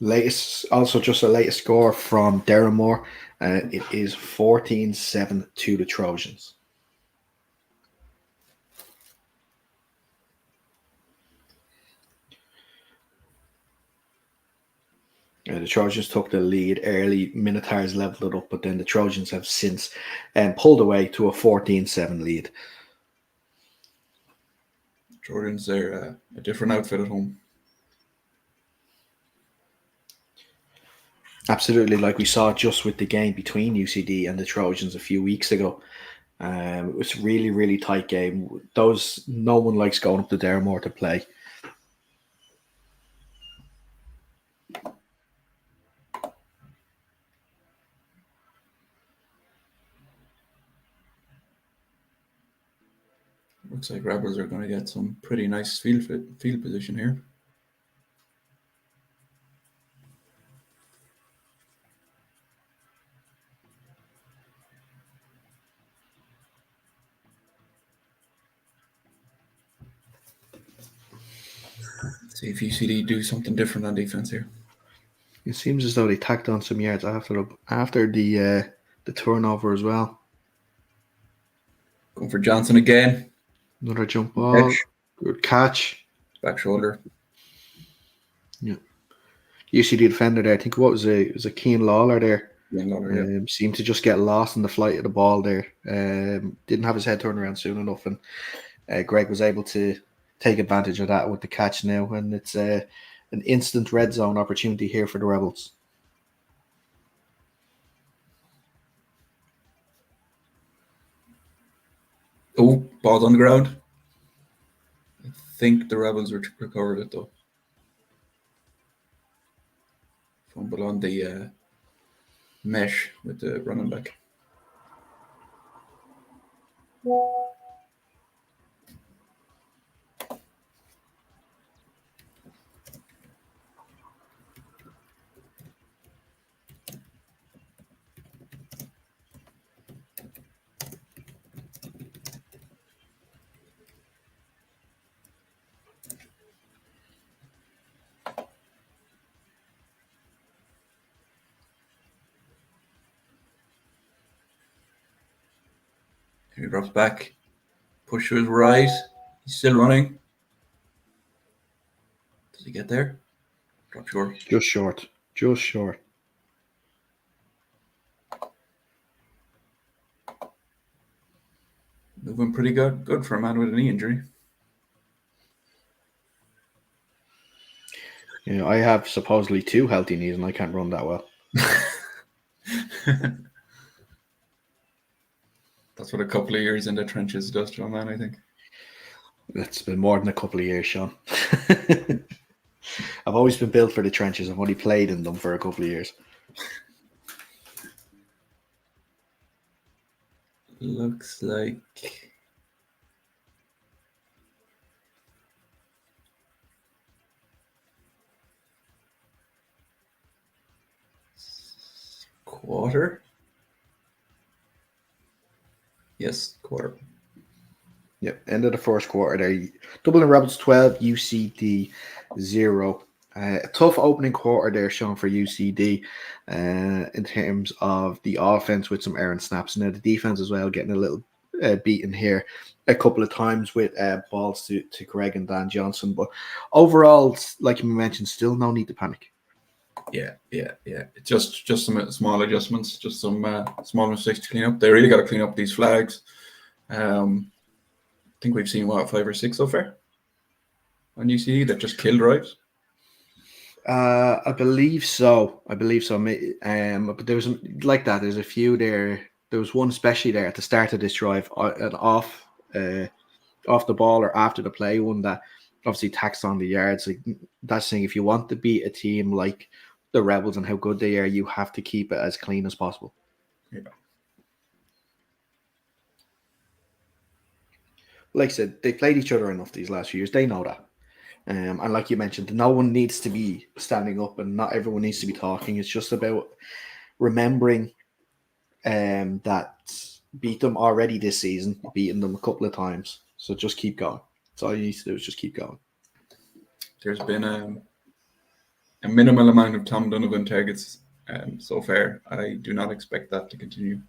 Latest, also just a latest score from Derrimore. It is 14-7 to the Trojans. The Trojans took the lead early. Minotaurs leveled it up, but then the Trojans have since pulled away to a 14-7 lead. Trojans, they're a different outfit at home. Absolutely, like we saw just with the game between UCD and the Trojans a few weeks ago. It was a really, really tight game. No one likes going up to Derrimore to play. Looks like Rebels are going to get some pretty nice field position here. Let's see if UCD do something different on defense here. It seems as though they tacked on some yards after the turnover as well. Going for Johnson again. Another jump ball. Good catch. Back shoulder. Yeah. UCD defender there. I think what was it was a Keane Lawler there. Yeah. Seemed to just get lost in the flight of the ball there. Didn't have his head turned around soon enough, and Greg was able to take advantage of that with the catch now, and it's an instant red zone opportunity here for the Rebels. Oh, ball's on the ground. I think the Rebels recovered it though. Fumble on the mesh with the running back. He drops back. Push to his right. He's still running. Does he get there? Drop short. Just short. Just short. Moving pretty good. Good for a man with a knee injury. Yeah, I have supposedly 2 healthy knees and I can't run that well. That's what a couple of years in the trenches does to a man, I think. It's been more than a couple of years, Sean. I've always been built for the trenches. I've only played in them for a couple of years. Looks like quarter. Yes, quarter. Yep, end of the first quarter there. Dublin Rebels 12, UCD 0. A tough opening quarter there shown for UCD in terms of the offense with some errant snaps. Now the defense as well getting a little beaten here a couple of times with balls to Greg and Dan Johnson. But overall, like you mentioned, still no need to panic. Yeah. Just some small adjustments, just some small mistakes to clean up. They really got to clean up these flags. I think we've seen 5 or 6 so far on UCD that just killed right. I believe so. But there was like that. There's a few there. There was one especially there at the start of this drive, an off the ball or after the play one that obviously taxed on the yards. Like that's saying if you want to beat a team like the Rebels and how good they are, you have to keep it as clean as possible. Yeah. Like I said, they played each other enough these last few years. They know that. And like you mentioned, no one needs to be standing up and not everyone needs to be talking. It's just about remembering that beat them already this season, beating them a couple of times. So just keep going. That's all you need to do is just keep going. There's been a minimal amount of Tom Donovan targets so far. I do not expect that to continue.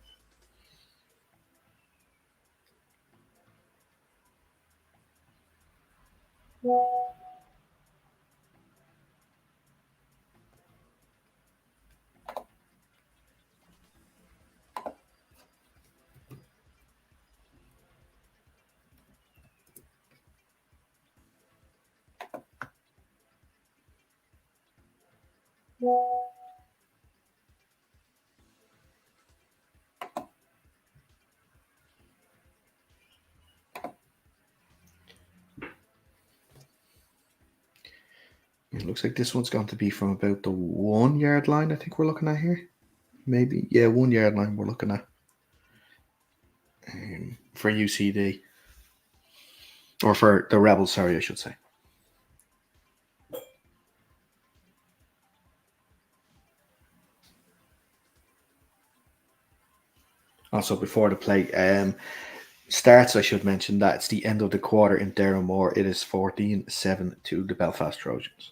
It looks like this one's going to be from about the 1 yard line, I think we're looking at here. Maybe, yeah, 1 yard line we're looking at for UCD. Or for the Rebels, sorry, I should say. Also, before the play starts, I should mention that it's the end of the quarter in Darramore. It is 14-7 to the Belfast Trojans.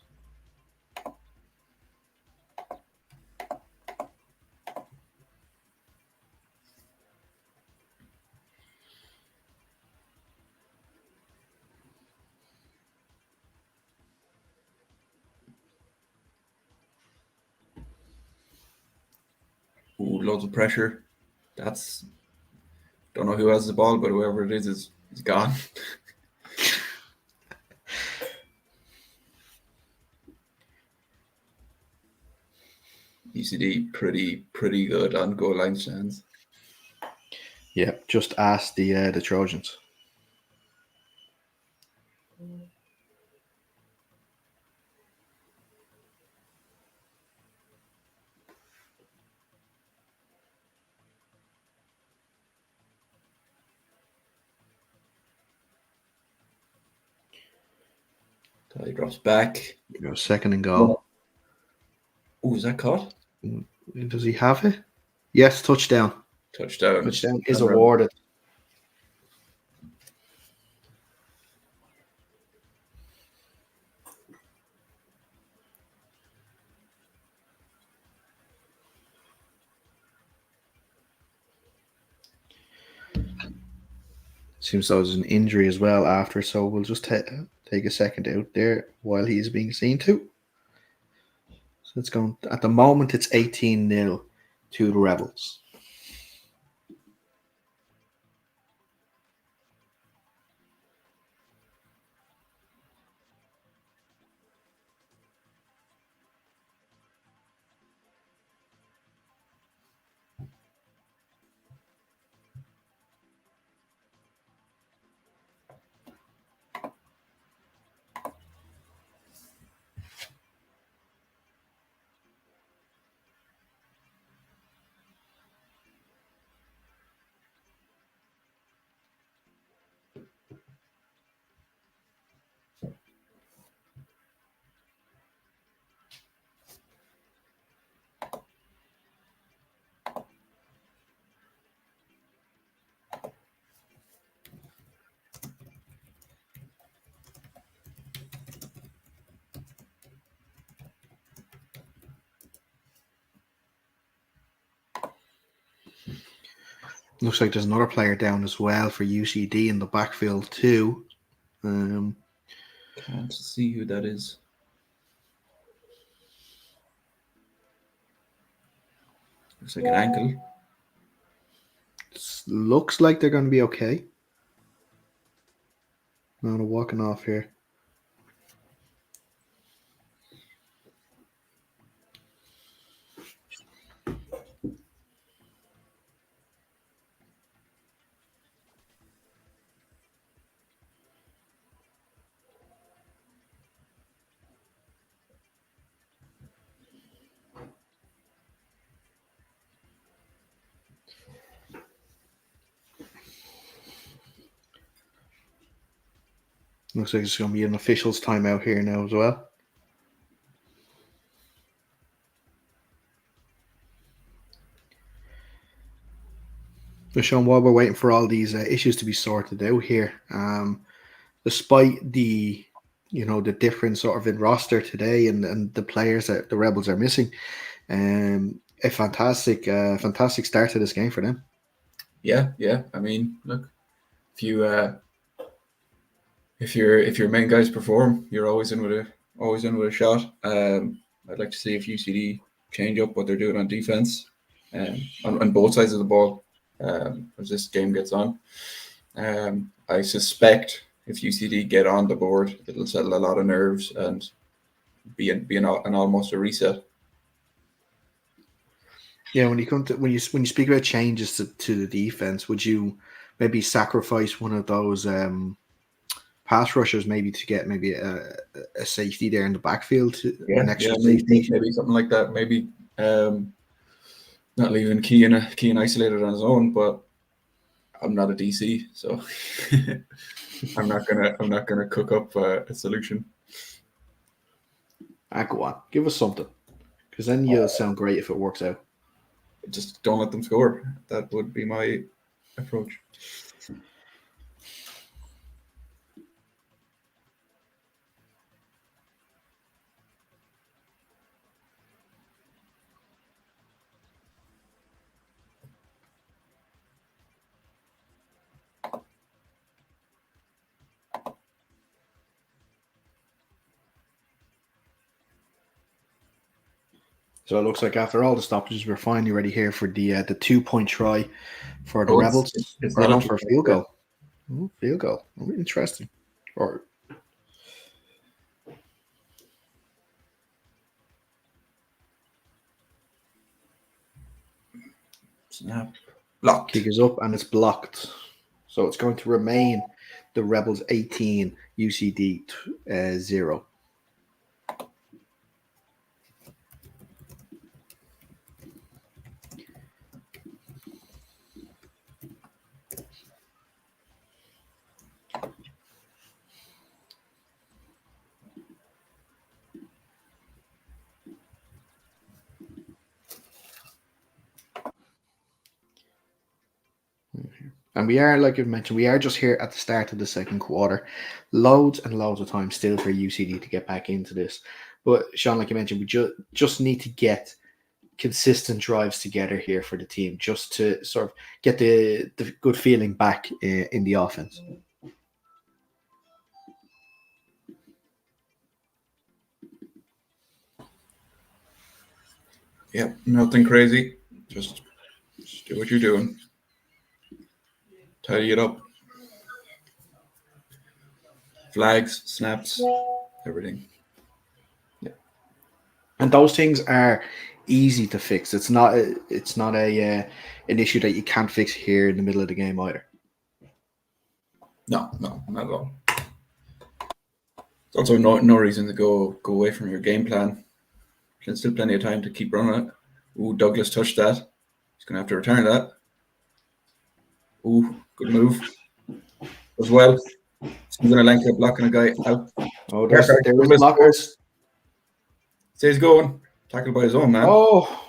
Ooh, loads of pressure. Don't know who has the ball, but whoever it is gone. UCD pretty good on goal line stands. Yeah, just ask the Trojans. He drops back. Go second and goal. Oh, is that caught? Does he have it? Yes, touchdown. Touchdown. Touchdown is awarded. Seems there was an injury as well after, so we'll just take a second out there while he's being seen to. So it's going, at the moment, it's 18-0 to the Rebels. Looks like there's another player down as well for UCD in the backfield too. Can't see who that is. Looks like an ankle. Looks like they're going to be okay. No, they're walking off here. Looks like it's going to be an official's timeout here now as well. So Sean, while we're waiting for all these issues to be sorted out here, despite the the difference sort of in roster today and the players that the Rebels are missing, a fantastic start to this game for them. Yeah. I mean, look, if your main guys perform, you're always in with a shot. I'd like to see if UCD change up what they're doing on defense, on both sides of the ball, as this game gets on. I suspect if UCD get on the board, it'll settle a lot of nerves and be an almost a reset. Yeah, when you speak about changes to the defense, would you maybe sacrifice one of those pass rushers maybe to get maybe a safety there in the backfield, an extra safety? Maybe something like that. Maybe not leaving Keane isolated on his own, but I'm not a DC, so I'm not gonna cook up a solution. Go on, give us something, because then you'll sound great if it works out. Just don't let them score. That would be my approach. So it looks like after all the stoppages, we're finally ready here for the 2-point try for the Rebels. It's not not on for a field goal. Ooh, field goal. Oh, interesting. Or snap. Blocked. Kick is up and it's blocked. So it's going to remain the Rebels 18, UCD 0. And we are, like I mentioned, we are just here at the start of the second quarter. Loads and loads of time still for UCD to get back into this. But Sean, like you mentioned, we just need to get consistent drives together here for the team, just to sort of get the good feeling back in the offense. Yeah, nothing crazy. Just do what you're doing. Tidy it up. Flags, snaps, everything. Yeah. And those things are easy to fix. It's not an issue that you can't fix here in the middle of the game either. No, not at all. There's also no reason to go away from your game plan. There's still plenty of time to keep running it. Ooh, Douglas touched that. He's going to have to return that. Ooh, good move as well. He's going to length up, blocking a guy out. Oh, there was blockers. Stays going. Tackled by his own man. Oh,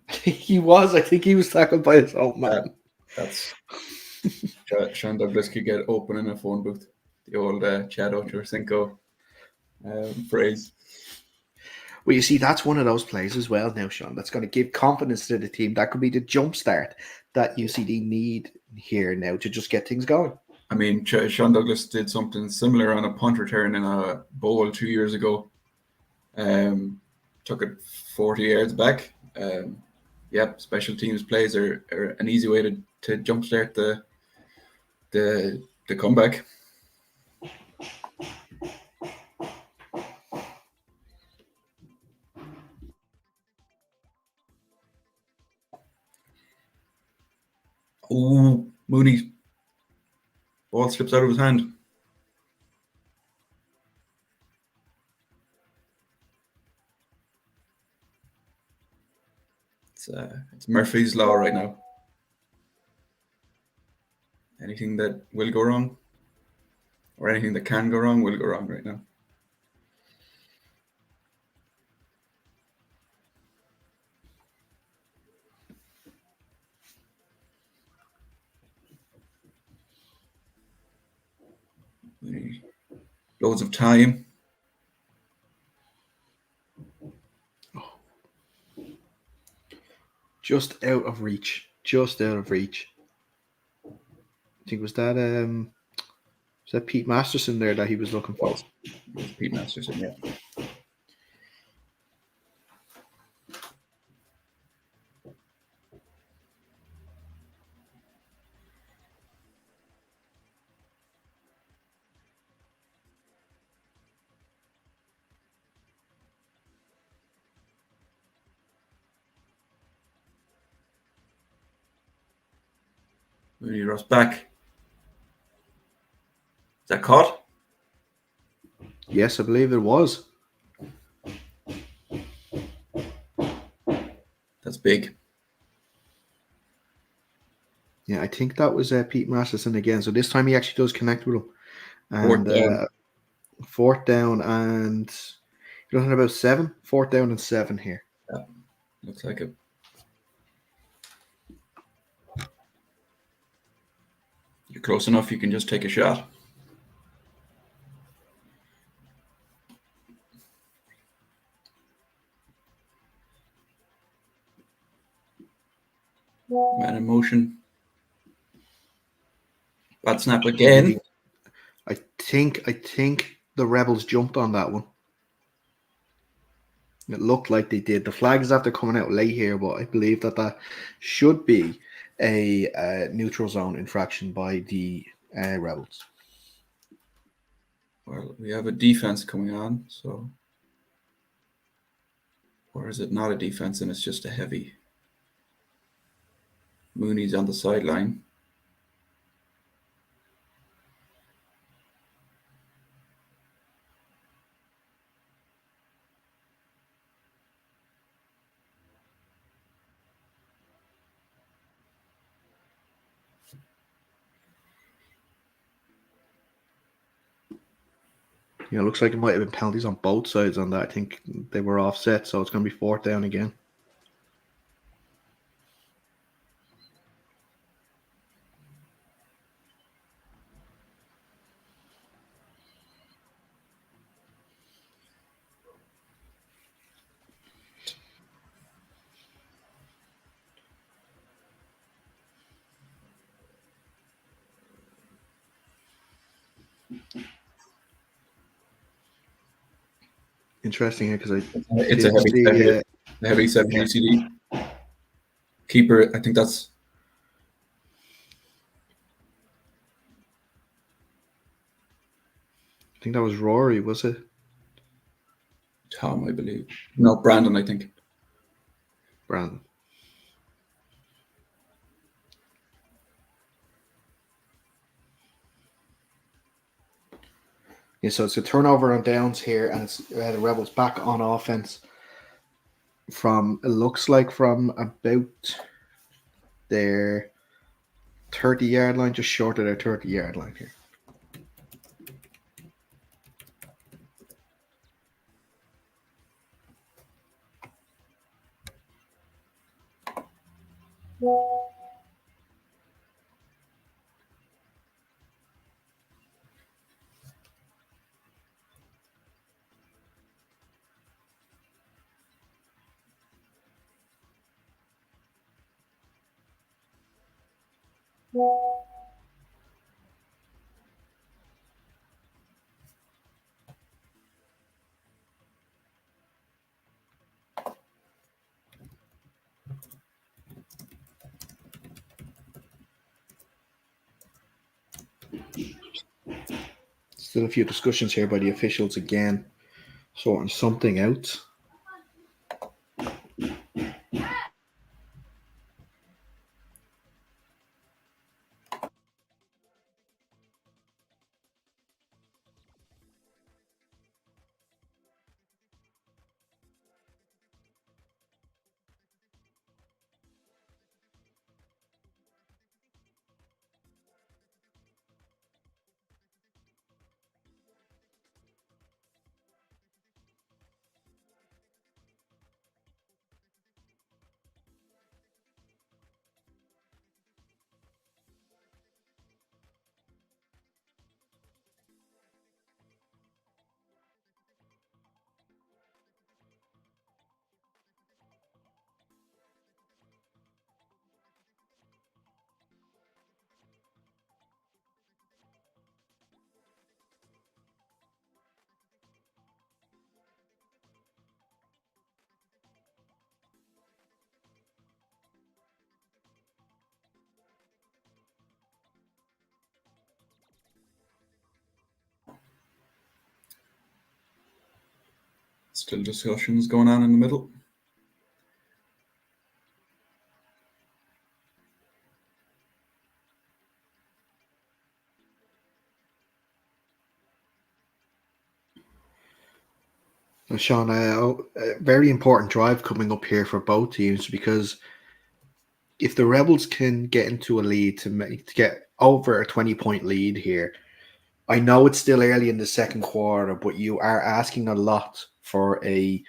he was. I think he was tackled by his own man. That's Sean Douglas could get open in a phone booth. The old Chad Ochocinco phrase. Well, you see, that's one of those plays as well now, Sean. That's going to give confidence to the team. That could be the jump start that UCD need here now to just get things going. I mean, Sean Douglas did something similar on a punt return in a bowl 2 years ago. Took it 40 yards back. Yep, special teams plays are an easy way to jumpstart the comeback. Oh, Mooney. Ball slips out of his hand. It's Murphy's Law right now. Anything that will go wrong, or anything that can go wrong, will go wrong right now. Loads of time. Just out of reach. Just out of reach. I think was that Pete Masterson there that he was looking for? Pete Masterson, yeah. Mooney runs back. Is that caught? Yes, I believe it was. That's big. Yeah, I think that was Pete Masterson again. So this time he actually does connect with him. And fourth down and you're looking at about 7. 4th down and 7 here. Yeah, looks like it. You're close enough, you can just take a shot. Man in motion. Bad snap again. I think the Rebels jumped on that one. It looked like they did. The flag is after coming out late here, but I believe that should be a neutral zone infraction by the Rebels. Well, we have a defense coming on, so. Or is it not a defense and it's just a heavy? Mooney's on the sideline. Yeah, it looks like it might have been penalties on both sides on that. I think they were offset, so it's going to be 4th down again. Interesting here because it's a heavy set UCD. Keeper, I think that's. I think that was Rory, was it? Tom, I believe. No, Brandon, I think. Brandon. Yeah, so it's a turnover on downs here, and it's the Rebels back on offense from, it looks like from about their 30-yard line, just short of their 30-yard line here. Still a few discussions here by the officials again, sorting something out. Still discussions going on in the middle. Sean, a very important drive coming up here for both teams, because if the Rebels can get into a lead to get over a 20-point lead here, I know it's still early in the second quarter, but you are asking a lot for a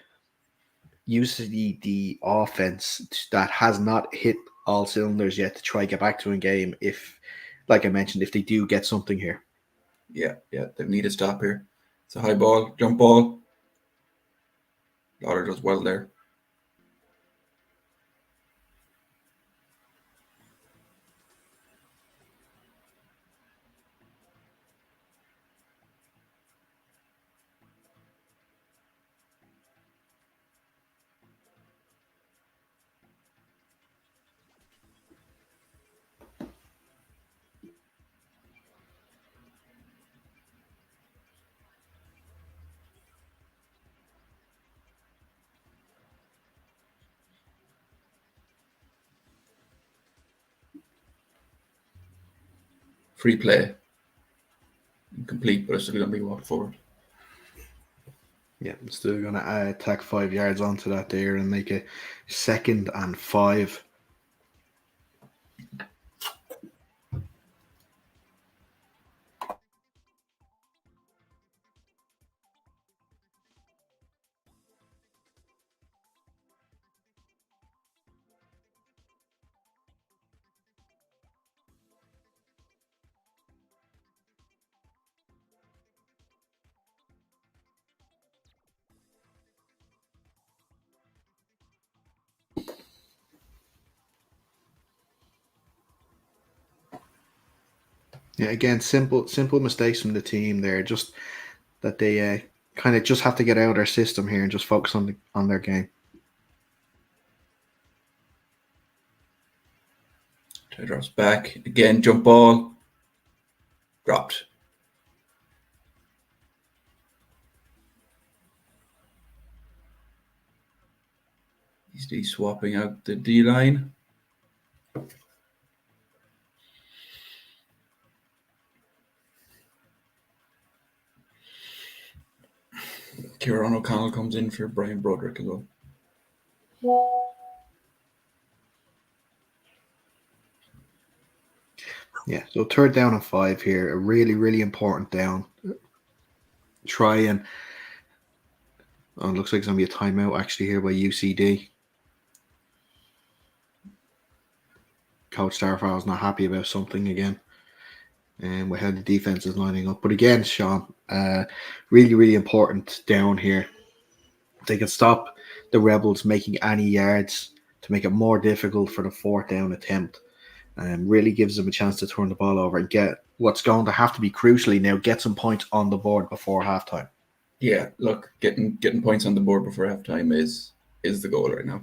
UCD offense that has not hit all cylinders yet to try get back to a game. If, like I mentioned, if they do get something here. Yeah, they need a stop here. It's a high ball, jump ball. Lauder does well there. Free play. Incomplete, but it's still going to be walked forward. Yeah, I'm still going to tack 5 yards onto that there and make it 2nd and 5. Yeah, again, simple mistakes from the team there. Just that they kind of just have to get out of their system here and just focus on their game. Drops back again, jump ball, dropped. He's swapping out the D line. Kieran O'Connell comes in for Brian Broderick as well. Yeah, so 3rd down and 5 here. A really, really important down. Try and... Oh, it looks like it's going to be a timeout actually here by UCD. Coach Starfowle's not happy about something again. And with how the defense is lining up. But again, Sean, really, really important down here. They can stop the Rebels making any yards to make it more difficult for the 4th down attempt. really gives them a chance to turn the ball over and get what's going to have to be crucially now, get some points on the board before halftime. Yeah, look, getting points on the board before halftime is the goal right now.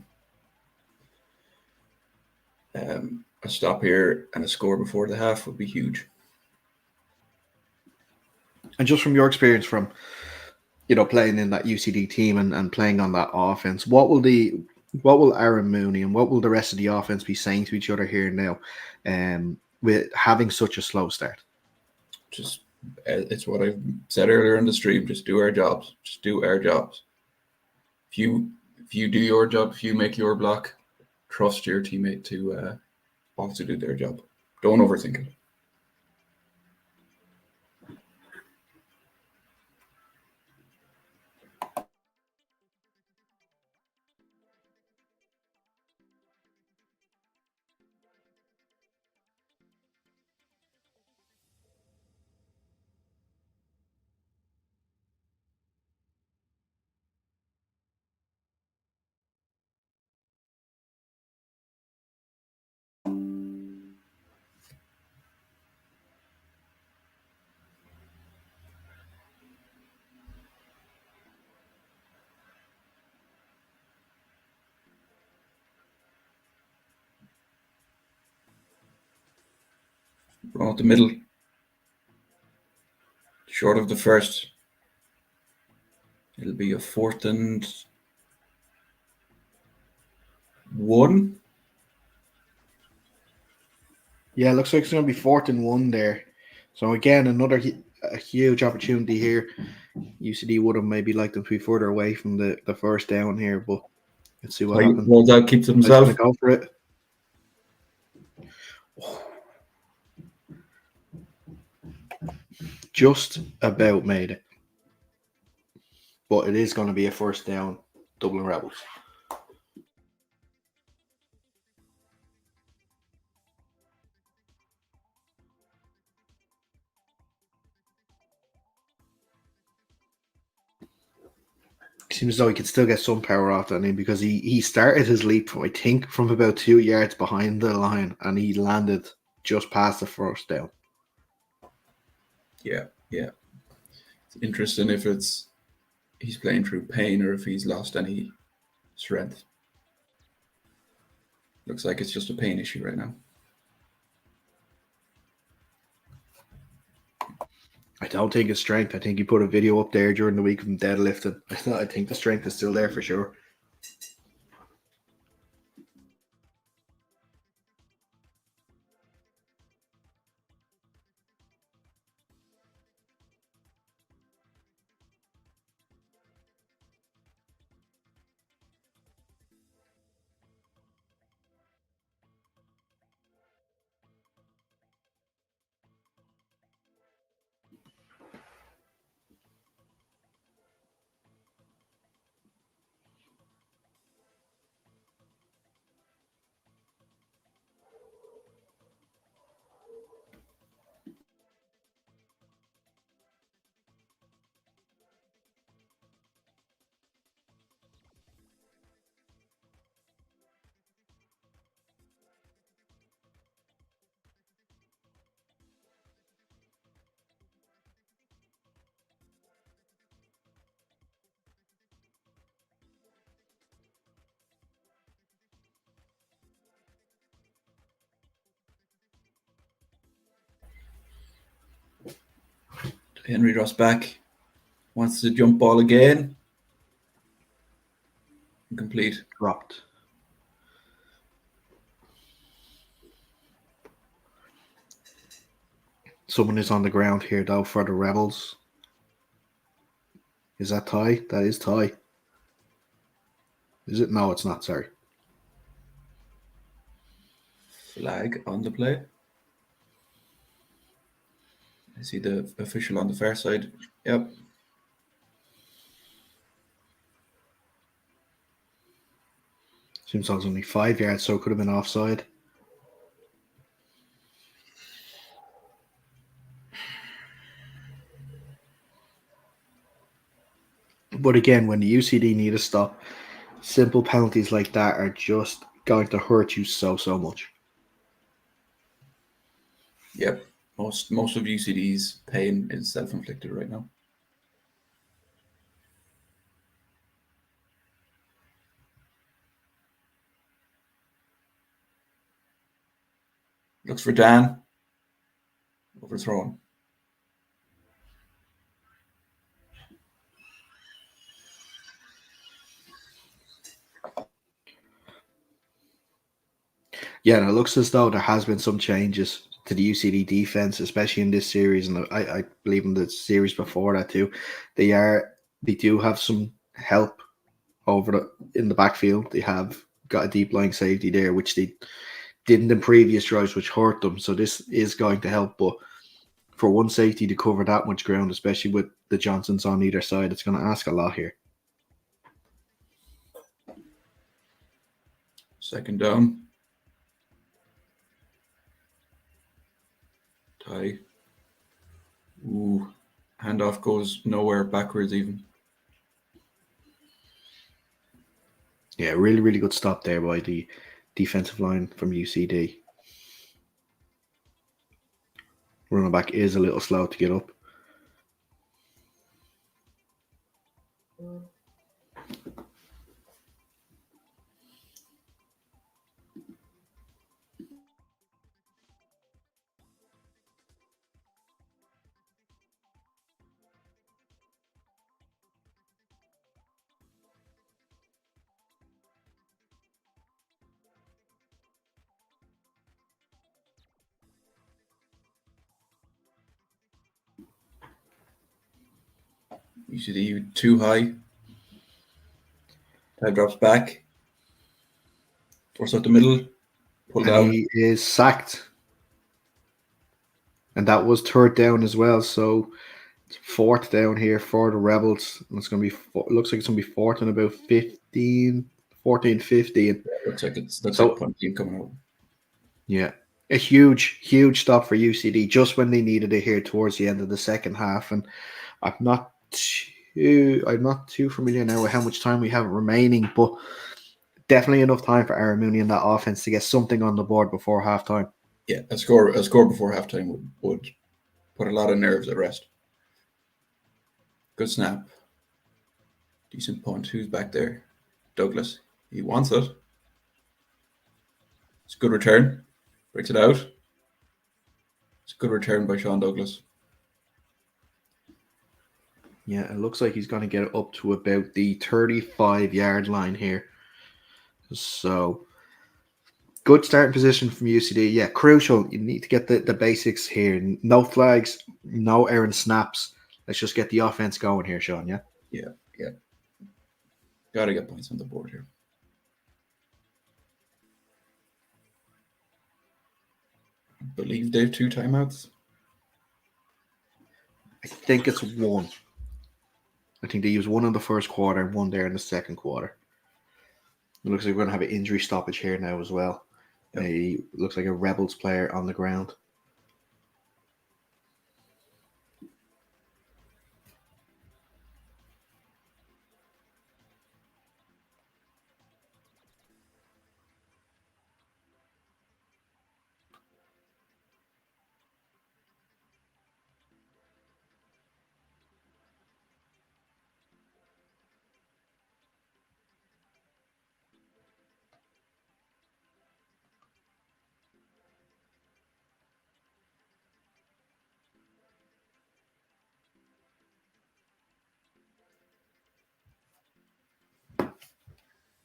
A stop here and a score before the half would be huge. And just from your experience from, playing in that UCD team and playing on that offense, what will Aaron Mooney and what will the rest of the offense be saying to each other here now, with having such a slow start? Just it's what I said earlier in the stream. Just do our jobs. Just do our jobs. If you do your job, if you make your block, trust your teammate to also do their job. Don't overthink it. Around the middle, short of the first. It'll be a 4th and 1. Yeah, it looks like it's going to be 4th and 1 there. So again, another a huge opportunity here. UCD would have maybe liked them to be further away from the first down here, but let's see what happens. Well, that keeps He's himself. going to go for it. Just about made it. But it is going to be a first down, Dublin Rebels. Seems as though he could still get some power off that, because he started his leap from, I think, from about 2 yards behind the line, and he landed just past the first down. Yeah. It's interesting if he's playing through pain or if he's lost any strength. Looks like it's just a pain issue right now. I don't think it's strength. I think he put a video up there during the week of him deadlifting. I think the strength is still there for sure. Henry Ross back. Wants the jump ball again. Incomplete. Dropped. Someone is on the ground here, though, for the Rebels. Is that Ty? That is Ty. Is it? No, it's not. Sorry. Flag on the play. I see the official on the far side. Yep. Seems like it was only 5 yards, so it could have been offside. But again, when the UCD need a stop, simple penalties like that are just going to hurt you so much. Yep. Most of UCD's pain is self-inflicted right now. Looks for Dan. Overthrown. Yeah, and it looks as though there has been some changes to the UCD defense, especially in this series, and I believe in the series before that too. They do have some help in the backfield. They have got a deep lying safety there, which they didn't in previous drives, which hurt them. So this is going to help, but for one safety to cover that much ground, especially with the Johnsons on either side, it's going to ask a lot here. Second down. Tie. Ooh. Handoff goes nowhere, backwards even. Yeah, really, really good stop there by the defensive line from UCD. Running back is a little slow to get up. UCD too high. Tie drops back. Force out the middle. Pull And down. he is sacked. And that was third down as well. So fourth down here for the Rebels. And it's going to be, looks like it's going to be fourth and about 15, 14, 15. Looks like it's So, punt team coming out. Yeah. A huge, huge stop for UCD just when they needed it here towards the end of the second half. And I'm not too familiar now with how much time we have remaining, but definitely enough time for Aaron Mooney and that offense to get something on the board before halftime. Yeah, a score before halftime would put a lot of nerves at rest. Good snap. Decent punt. Who's back there? Douglas. He wants it. It's a good return. Breaks it out. It's a good return by Sean Douglas. Yeah, it looks like he's going to get it up to about the 35-yard line here. So, good starting position from UCD. Yeah, crucial. You need to get the basics here. No flags, no errant snaps. Let's just get the offense going here, Sean, yeah? Yeah. Got to get points on the board here. I believe they have 2 timeouts. I think it's one. I think they used one in the first quarter and one there in the second quarter. It looks like we're going to have an injury stoppage here now as well. Yep. Looks like a Rebels player on the ground.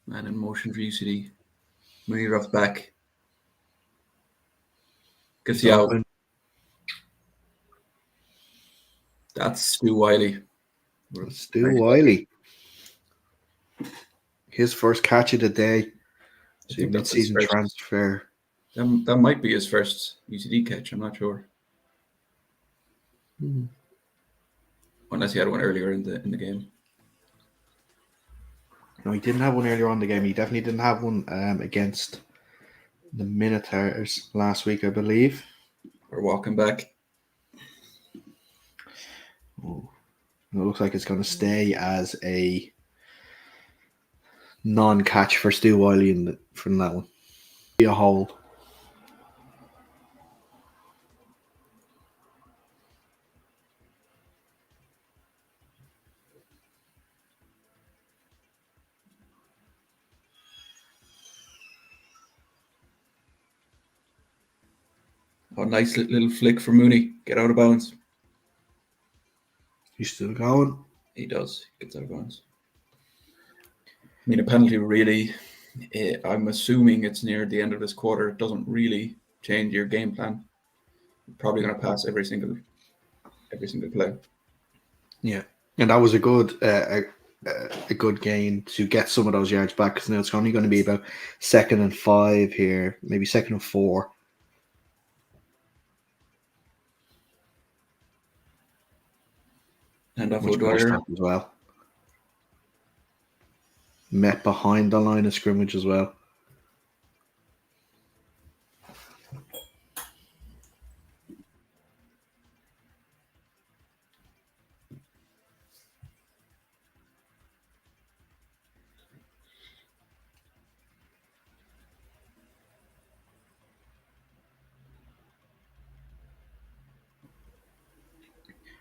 Man in motion for UCD. Mooney drops back. Gets the out. That's Stu Wiley. Stu Wiley. His first catch of the day. So mid-season transfer. That might be his first UCD catch. I'm not sure. Unless he had one earlier in the game. No, he didn't have one earlier on in the game. He definitely didn't have one against the Minotaurs last week, I believe. We're walking back. Oh. It looks like it's going to stay as a non-catch for Stu Wiley from that one. Be a hold. Oh, nice little flick for Mooney. Get out of bounds. He's still going. He does. He gets out of bounds. I mean, a penalty really, I'm assuming it's near the end of this quarter. It doesn't really change your game plan. You're probably going to pass every single play. Yeah, and that was a good gain to get some of those yards back, because now it's only going to be about 2nd and 5 here, maybe 2nd and 4. And off Much better O'Dwyer. start as well. Met behind the line of scrimmage as well.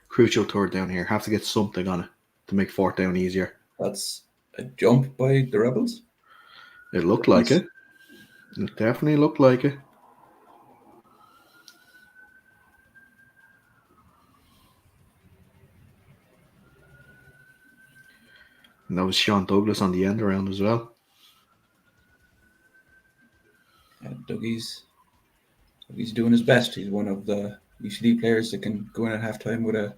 Crucial 3rd down here. Have to get something on it to make 4th down easier. That's a jump by the Rebels. It looked like it. It definitely looked like it. And that was Sean Douglas on the end around as well. Dougie's doing his best. He's one of the UCD players that can go in at halftime with a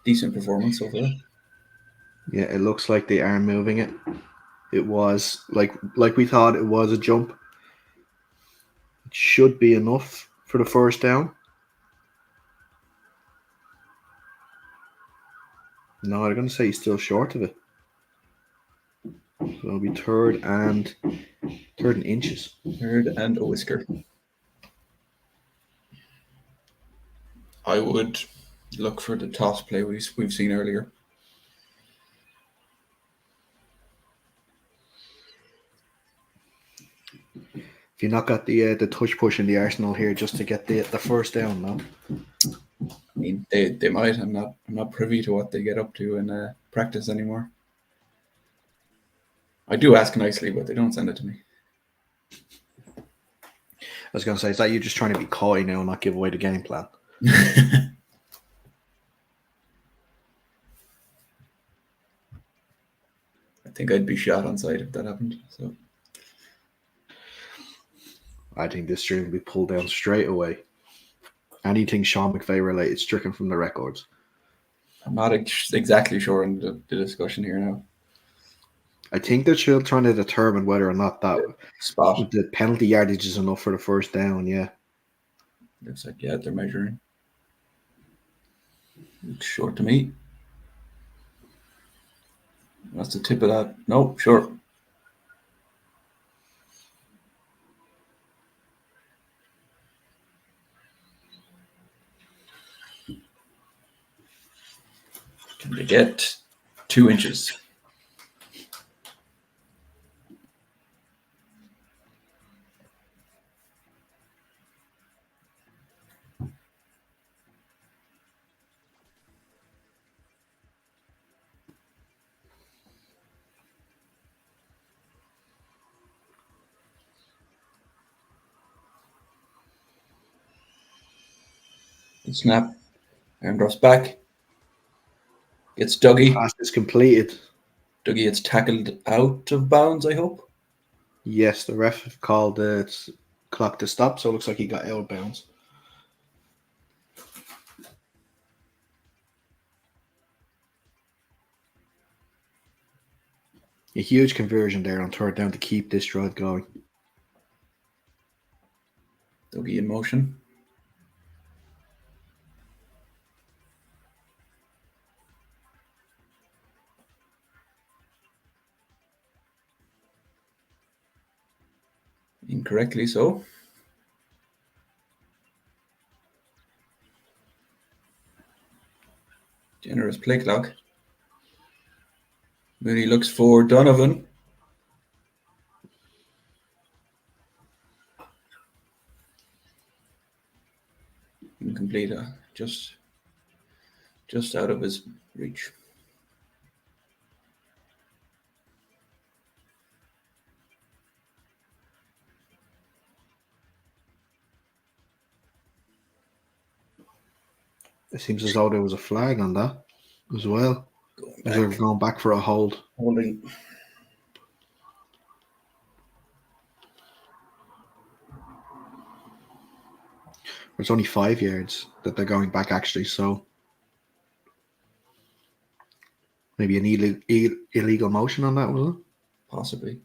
decent performance so far. Yeah, it looks like they are moving it. It was like we thought it was a jump. It should be enough for the 1st down. No, they're going to say he's still short of it. So it'll be 3rd and inches. 3rd and a whisker. I would look for the toss play we've seen earlier. If you not got the touch push in the arsenal here just to get the 1st down, no. I mean, they might. I'm not privy to what they get up to in practice anymore. I do ask nicely, but they don't send it to me. I was going to say, is that you just trying to be coy now and not give away the game plan? I think I'd be shot on sight if that happened. So I think this stream will be pulled down straight away. Anything Sean McVay related, stricken from the records. I'm not exactly sure in the discussion here now. I think they're still trying to determine whether or not that spot the penalty yardage is enough for the 1st down. Yeah, looks like they're measuring. Looks short to me. That's the tip of that. Nope, short. Can they get 2 inches? Good snap. Arm drops back. Gets Dougie. pass is completed. Dougie gets tackled out of bounds, I hope. Yes, the ref called the clock to stop, so it looks like he got out of bounds. A huge conversion there on 3rd down to keep this drive going. Dougie in motion. Incorrectly so. Generous play clock. Mooney looks for Donovan. Incomplete. Just out of his reach. It seems as though there was a flag on that as well. Going As they're back, going back for a hold. holding. It's only 5 yards that they're going back actually, so maybe an illegal motion on that, was it? Possibly.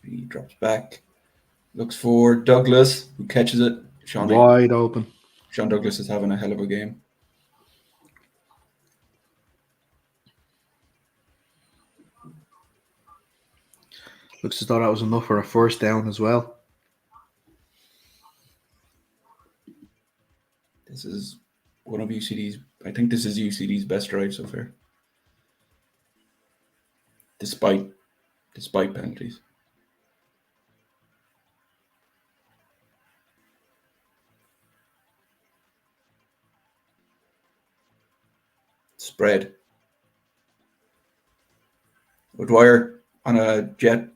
He drops back, looks for Douglas, who catches it. Wide open. Sean Douglas is having a hell of a game. Looks as though that was enough for a first down as well. This is one of UCD's. I think this is UCD's best drive so far, despite penalties. Spread. O'Dwyer on a jet.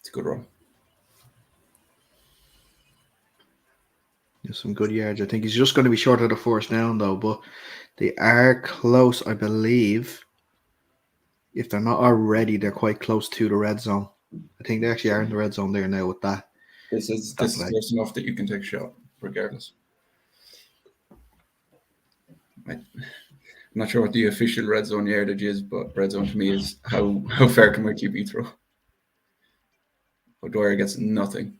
It's a good run. Some good yards. I think he's just going to be short of the first down though, but they are close, I believe. If they're not already, they're quite close to the red zone. I think they actually are in the red zone there now with that. This is close enough that you can take a shot, regardless. I'm not sure what the official red zone yardage is, but red zone to me is how far can my QB throw. O'Dwyer gets nothing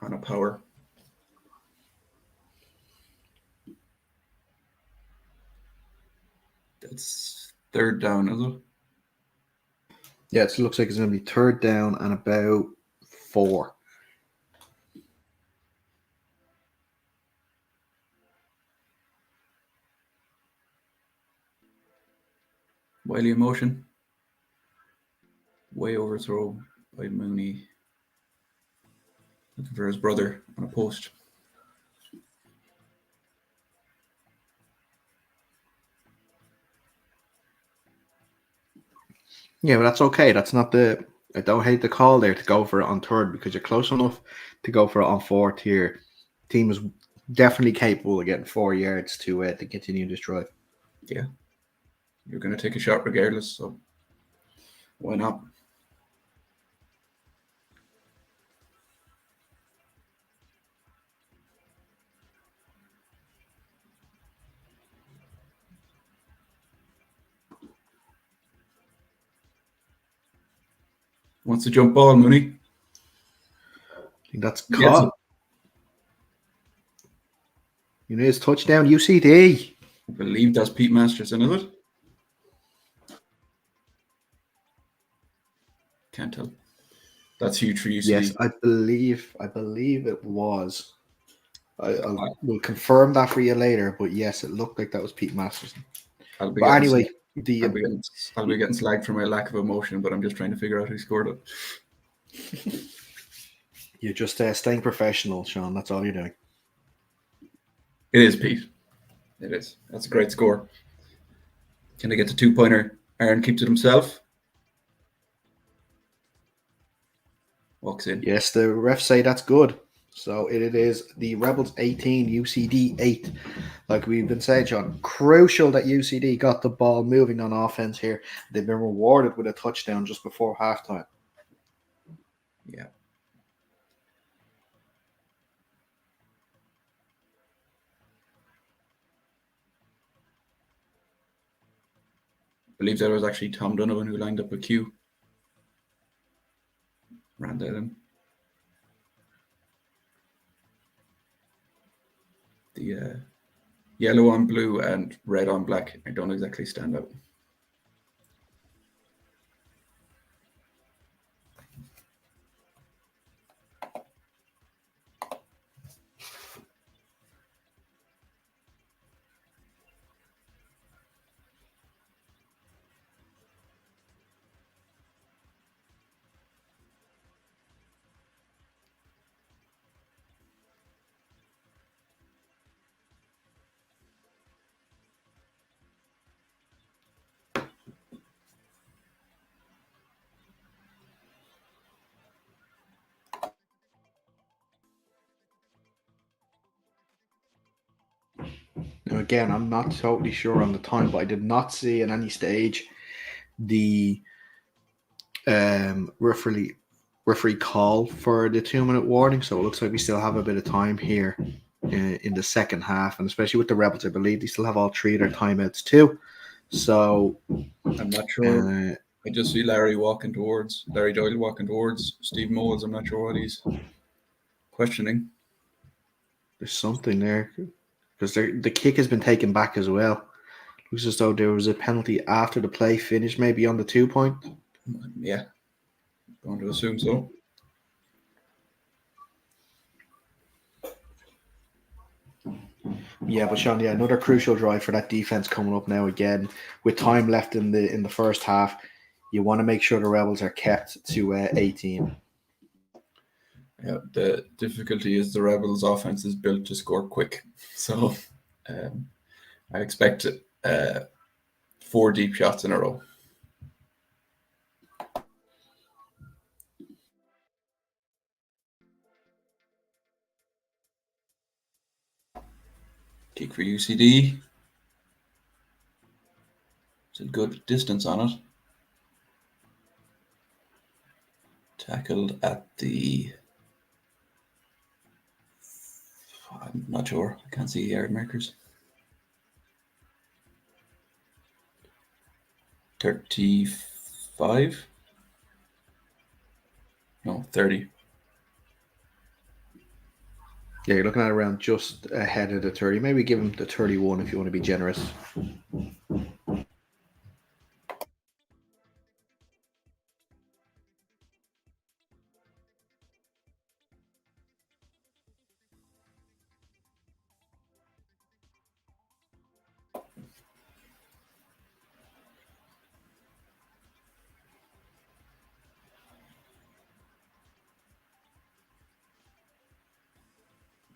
on a power. That's third down, is it? Yeah, it looks like it's going to be third down and about 4. Wiley in motion. Way overthrow by Mooney. Looking for his brother on a post. Yeah, but that's okay. That's not the. I don't hate the call there to go for it on third because you're close enough to go for it on fourth here. Team is definitely capable of getting 4 yards to continue this drive. Yeah. You're going to take a shot regardless, so why not? Wants to jump ball, Mooney. I think that's caught. You know, his touchdown, UCD. I believe that's Pete Masterson, is it? Can't tell. That's huge for UCD. Yes, I believe it was. I will confirm that for you later, but yes, it looked like that was Pete Masterson. I'll be But getting anyway, I'll be getting slagged for my lack of emotion, but I'm just trying to figure out who scored it. you're just staying professional, Sean. That's all you're doing. It is Pete. It is. That's a great score. Can they get the 2-pointer? Aaron keeps it himself. Walks in. Yes, the refs say that's good. So it is the Rebels 18, UCD 8. Like we've been saying, John, crucial that UCD got the ball moving on offense here. They've been rewarded with a touchdown just before halftime. Yeah. I believe that was actually Tom Donovan who lined up a Q. Ran that in. The yellow on blue and red on black, I don't exactly stand out. Now, again, I'm not totally sure on the time, but I did not see at any stage the referee call for the 2 minute warning. So it looks like we still have a bit of time here in the second half, and especially with the Rebels, I believe they still have all three of their timeouts too. So I'm not sure. I just see Larry Doyle walking towards Steve Moles. I'm not sure what he's questioning. there's something there because the kick has been taken back as well. Looks as though there was a penalty after the play finished, maybe on the 2 point. Yeah, going to assume so. Yeah, but Sean, another crucial drive for that defense coming up now again with time left in the first half. You want to make sure the Rebels are kept to 18. Yeah, the difficulty is the Rebels' offense is built to score quick, so I expect 4 deep shots in a row. Kick for UCD. It's a good distance on it. Tackled at the... I'm not sure. I can't see the yard markers. 35? No, 30. Yeah, you're looking at around just ahead of the 30. Maybe give him the 31 if you want to be generous.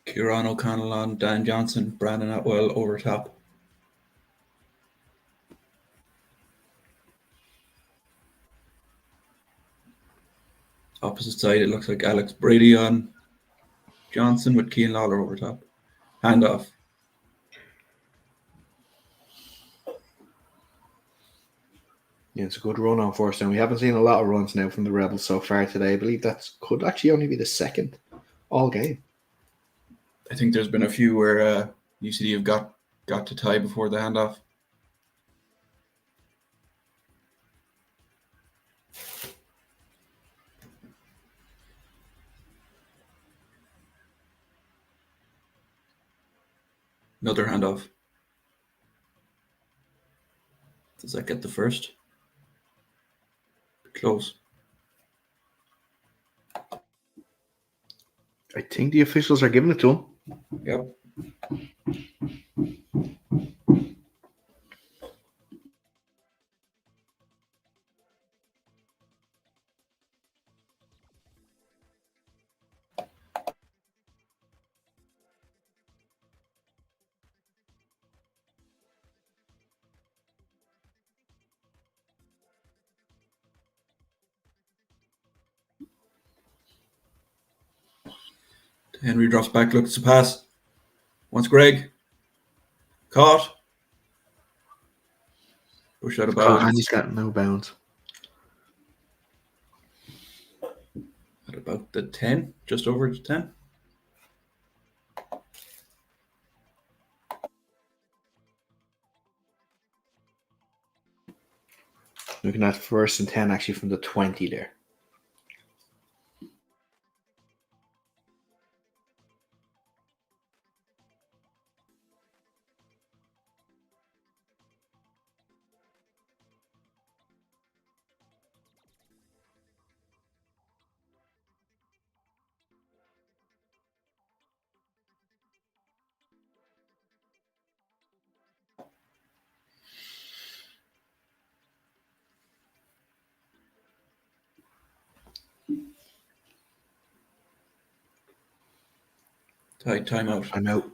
Kieran O'Connell on Dan Johnson, Brandon Atwell over top. Opposite side, it looks like Alex Brady on Johnson with Keane Lawler over top. Handoff. Yeah, it's a good run on first down. We haven't seen a lot of runs now from the Rebels so far today. I believe that could actually only be the second all game. I think there's been a few where UCD have got to tie before the handoff. Another handoff. Does that get the first? Close. I think the officials are giving it to him. Yep. Henry drops back, looks to pass. Wants Greg. Caught. Push out of bounds. And he's got no bounds. At about the 10, just over the 10. Looking at first and 10 actually from the 20 there. Timeout. I'm out.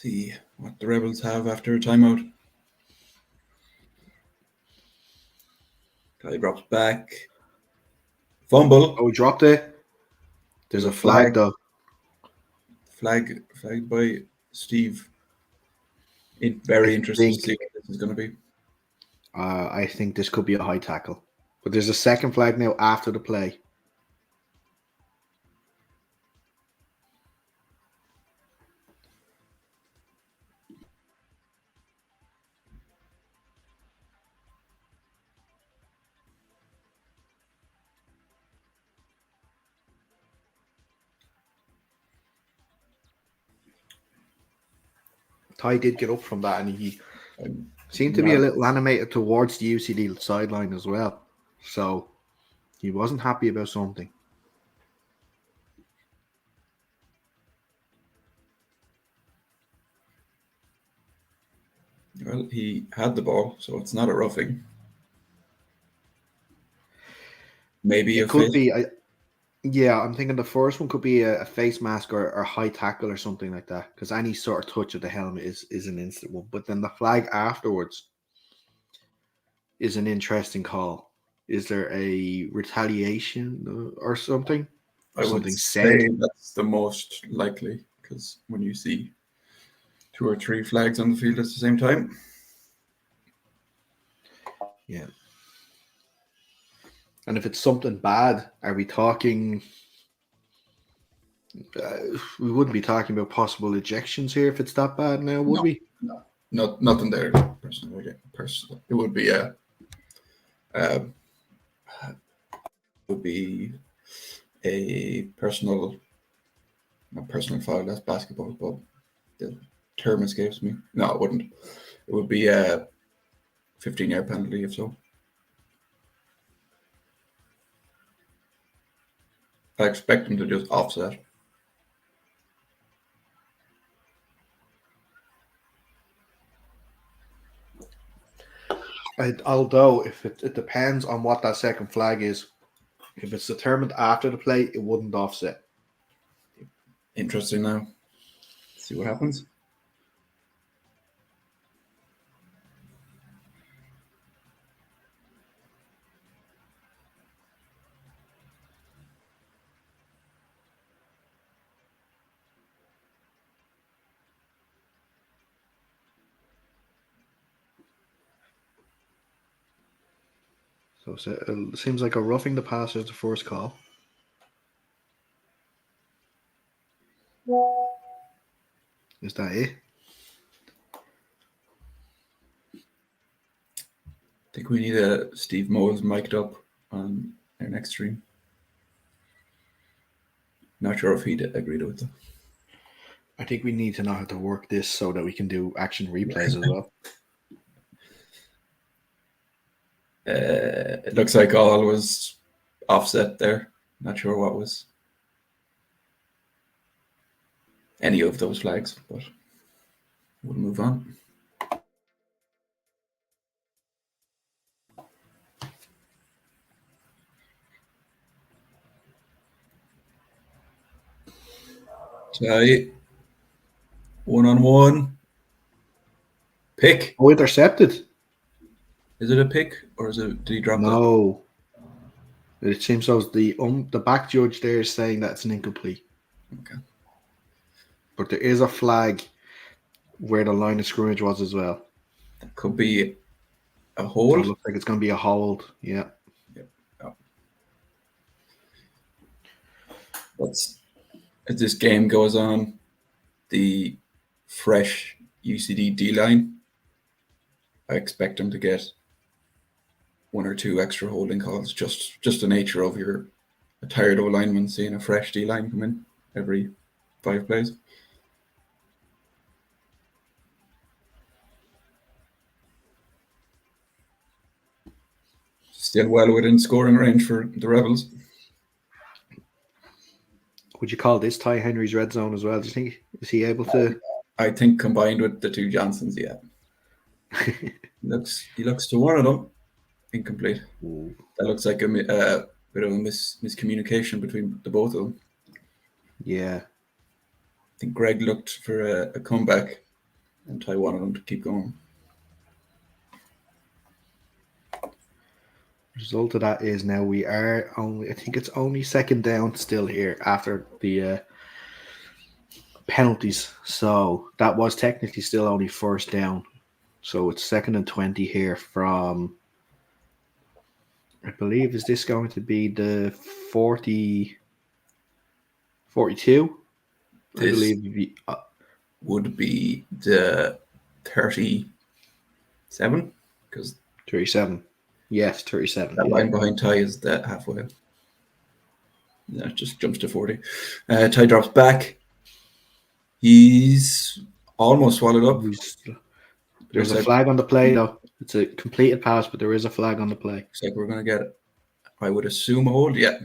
see what the Rebels have after a timeout. Guy drops back. Fumble. Oh, he dropped it. There's a flag though. Flagged by Steve. Very interested to see what this is going to be. I think this could be a high tackle. But there's a second flag now after the play. Ty did get up from that, and he seemed to be a little animated towards the UCD sideline as well. So he wasn't happy about something. Well, he had the ball, so it's not a roughing. Maybe it could be. Yeah, I'm thinking the first one could be a face mask or high tackle or something like that. Because any sort of touch of the helmet is an instant one. But then the flag afterwards is an interesting call. Is there a retaliation or something? I would say that's the most likely, because when you see 2 or 3 flags on the field at the same time. Yeah. And if it's something bad, are we talking? We wouldn't be talking about possible ejections here if it's that bad now, would we? No, nothing there. Personally, it would be a personal, not personal foul. That's basketball, but the term escapes me. No, it wouldn't. It would be a 15-yard penalty if so. I expect them to just offset. Although, if it depends on what that second flag is. If it's determined after the play, it wouldn't offset. Interesting now. Let's see what happens. So it seems like a roughing the passer is the first call. Is that it? I think we need Steve Moles mic'd up on our next stream. Not sure if he'd agree with it. I think we need to know how to work this so that we can do action replays as well. It looks like all was offset there. Not sure what was any of those flags, but we'll move on. Tie. 1-on-1. Pick. Oh, intercepted. Is it a pick or did he drop that? No. It seems as the back judge there is saying that it's an incomplete. Okay. But there is a flag where the line of scrimmage was as well. That could be a hold. So it looks like it's going to be a hold. Yeah. Yep. Oh. As this game goes on, the fresh UCD D line, I expect them to get 1 or 2 extra holding calls. Just the nature of a tired old lineman seeing a fresh D line come in every 5 plays. Still well within scoring range for the Rebels. Would you call this Ty Henry's red zone as well? Do you think is he able to? I think combined with the 2 Johnsons, yeah. He looks to one of them incomplete. Ooh. That looks like a bit of a miscommunication between the both of them. Yeah. I think Greg looked for a comeback and Ty wanted them to keep going. Result of that is now we are only, I think it's only second down still here after the penalties. So that was technically still only first down. So it's 2nd and 20 here from, I believe, is this going to be the 40, 42? I This believe would be the 37, because 37. Yes, 37. that Yeah. line behind Ty is the halfway. Yeah, it just jumps to 40. Ty drops back. He's almost swallowed up. There's a Looks flag on the play, though. It's a completed pass, but there is a flag on the play. Looks like we're going to get it. I would assume a hold. Yeah.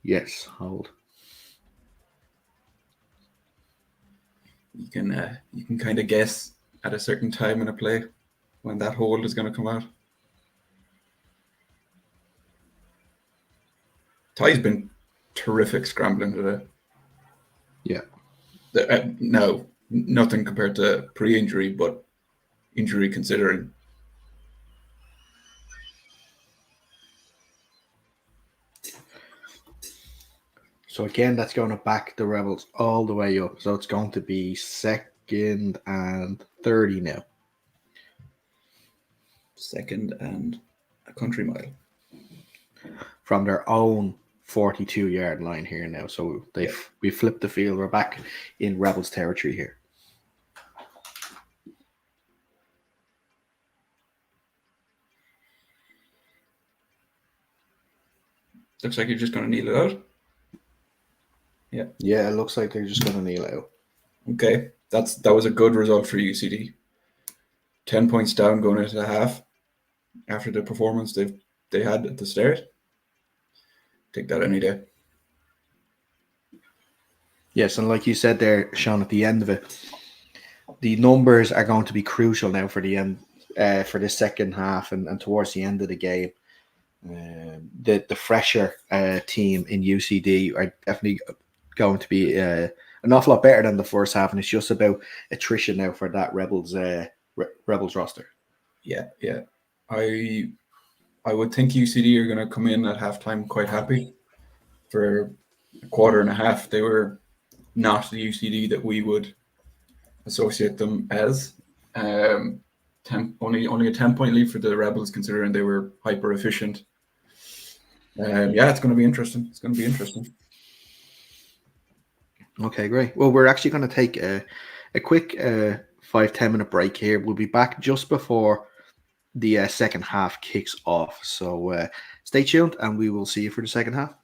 Yes, hold. You can kind of guess at a certain time in a play when that hold is going to come out. Ty's been terrific scrambling today. Yeah. No, nothing compared to pre-injury, but injury considering. So again, that's going to back the Rebels all the way up. So it's going to be 2nd and 30 now. 2nd and a country mile. From their own 42-yard line here now. So we flipped the field. We're back in Rebels territory here. Looks like you're just going to kneel it out. Yeah. Yeah, it looks like they're just going to kneel out. Okay. That was a good result for UCD. 10 points down going into the half after the performance they had at the start. Take that any day. Yes, and like you said there, Sean, at the end of it, the numbers are going to be crucial now for the end, for the second half and towards the end of the game. The fresher team in UCD are definitely going to be an awful lot better than the first half, and it's just about attrition now for that Rebels roster. Yeah. I would think UCD are going to come in at halftime quite happy. For a quarter and a half, they were not the UCD that we would associate them as. Only a 10-point lead for the Rebels, considering they were hyper efficient. It's going to be interesting. Okay, great. Well, we're actually going to take a quick 5-10 minute break here. We'll be back just before the second half kicks off. So stay tuned and we will see you for the second half.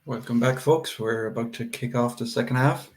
Welcome back, folks. We're about to kick off the second half.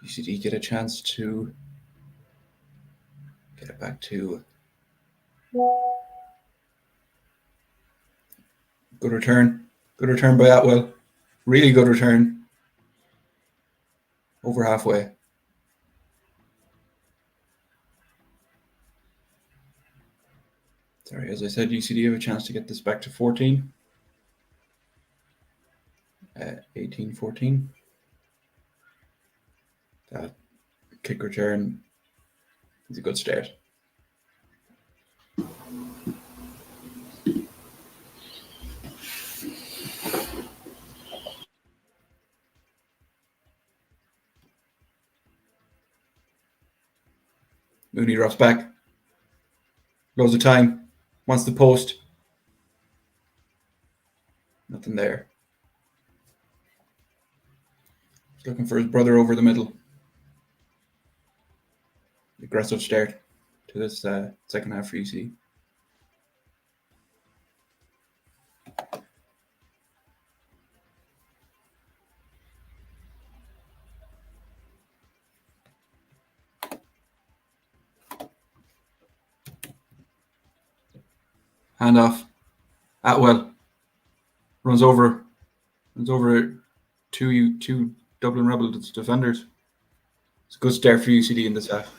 UCD get a chance to get it back to good return. Good return by Atwell. Really good return. Over halfway. Sorry, as I said, UCD have a chance to get this back to 14. 18-14. That kick return is a good start. Mooney drops back. Loads of time. Wants the post. Nothing there. He's looking for his brother over the middle. Aggressive start to this second half for UCD. Handoff. Atwell runs over two Dublin Rebels defenders. It's a good start for UCD in this half.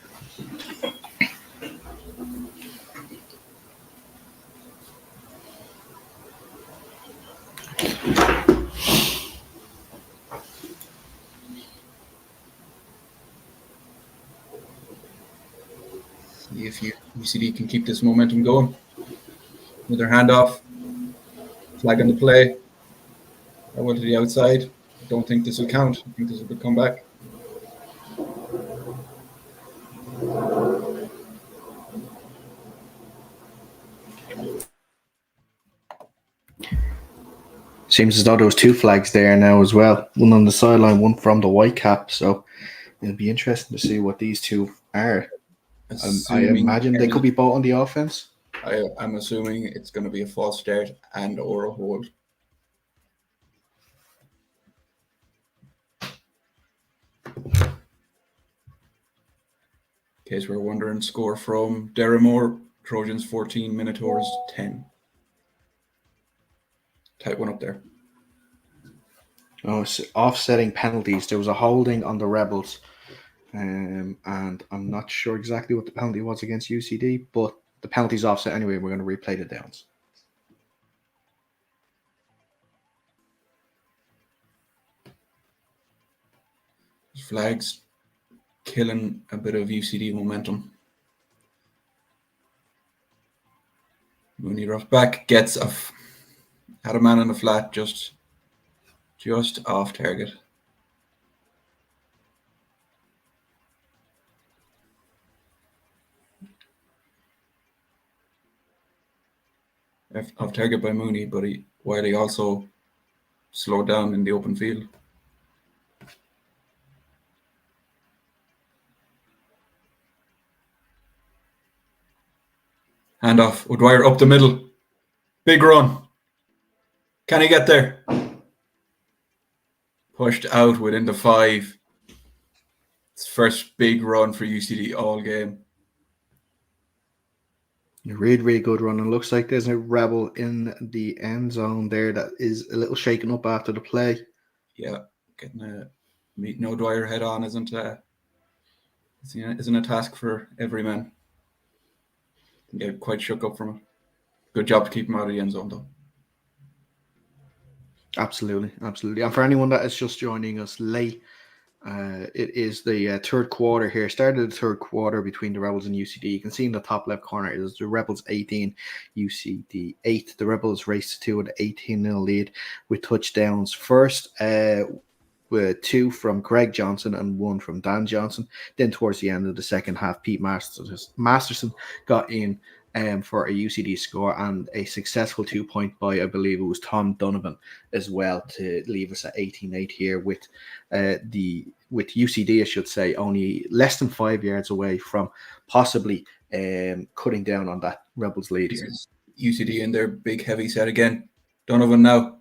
See if UCD can keep this momentum going. Another handoff. Flag on the play. I went to the outside. I don't think this will count. I think this will come back. Seems as though there was two flags there now as well. One on the sideline, one from the white cap. So it'll be interesting to see what these two are. I imagine they could be both on the offense. I'm assuming it's going to be a false start and or a hold. In case we're wondering, score from Derrimore, Trojans 14, Minotaurs 10. Tight one up there. Oh, so offsetting penalties. There was a holding on the Rebels, and I'm not sure exactly what the penalty was against UCD, but the penalty's offset anyway. We're going to replay the downs. Flags killing a bit of UCD momentum. Mooney drops back, gets had a man in the flat just off target. Off target by Mooney, but while he also slowed down in the open field. Handoff. O'Dwyer up the middle. Big run. Can he get there? Pushed out within the 5. It's first big run for UCD all game. A really, really good run. And looks like there's a Rebel in the end zone there that is a little shaken up after the play. Yeah, meeting O'Dwyer head on isn't a task for every man. Can get quite shook up from it. Good job to keep him out of the end zone, though. Absolutely, absolutely. And for anyone that is just joining us late, It is the third quarter here. Started the third quarter between the Rebels and UCD. You can see in the top left corner it is the Rebels 18, UCD 8. The Rebels raced to an 18-0 lead with touchdowns. First, with 2 from Greg Johnson and 1 from Dan Johnson. Then towards the end of the second half, Pete Masterson got in for a UCD score and a successful 2-point by, I believe it was Tom Donovan as well, to leave us at 18-8 here with UCD, I should say, only less than 5 yards away from possibly cutting down on that Rebels lead here. UCD in their big heavy set again. Donovan now.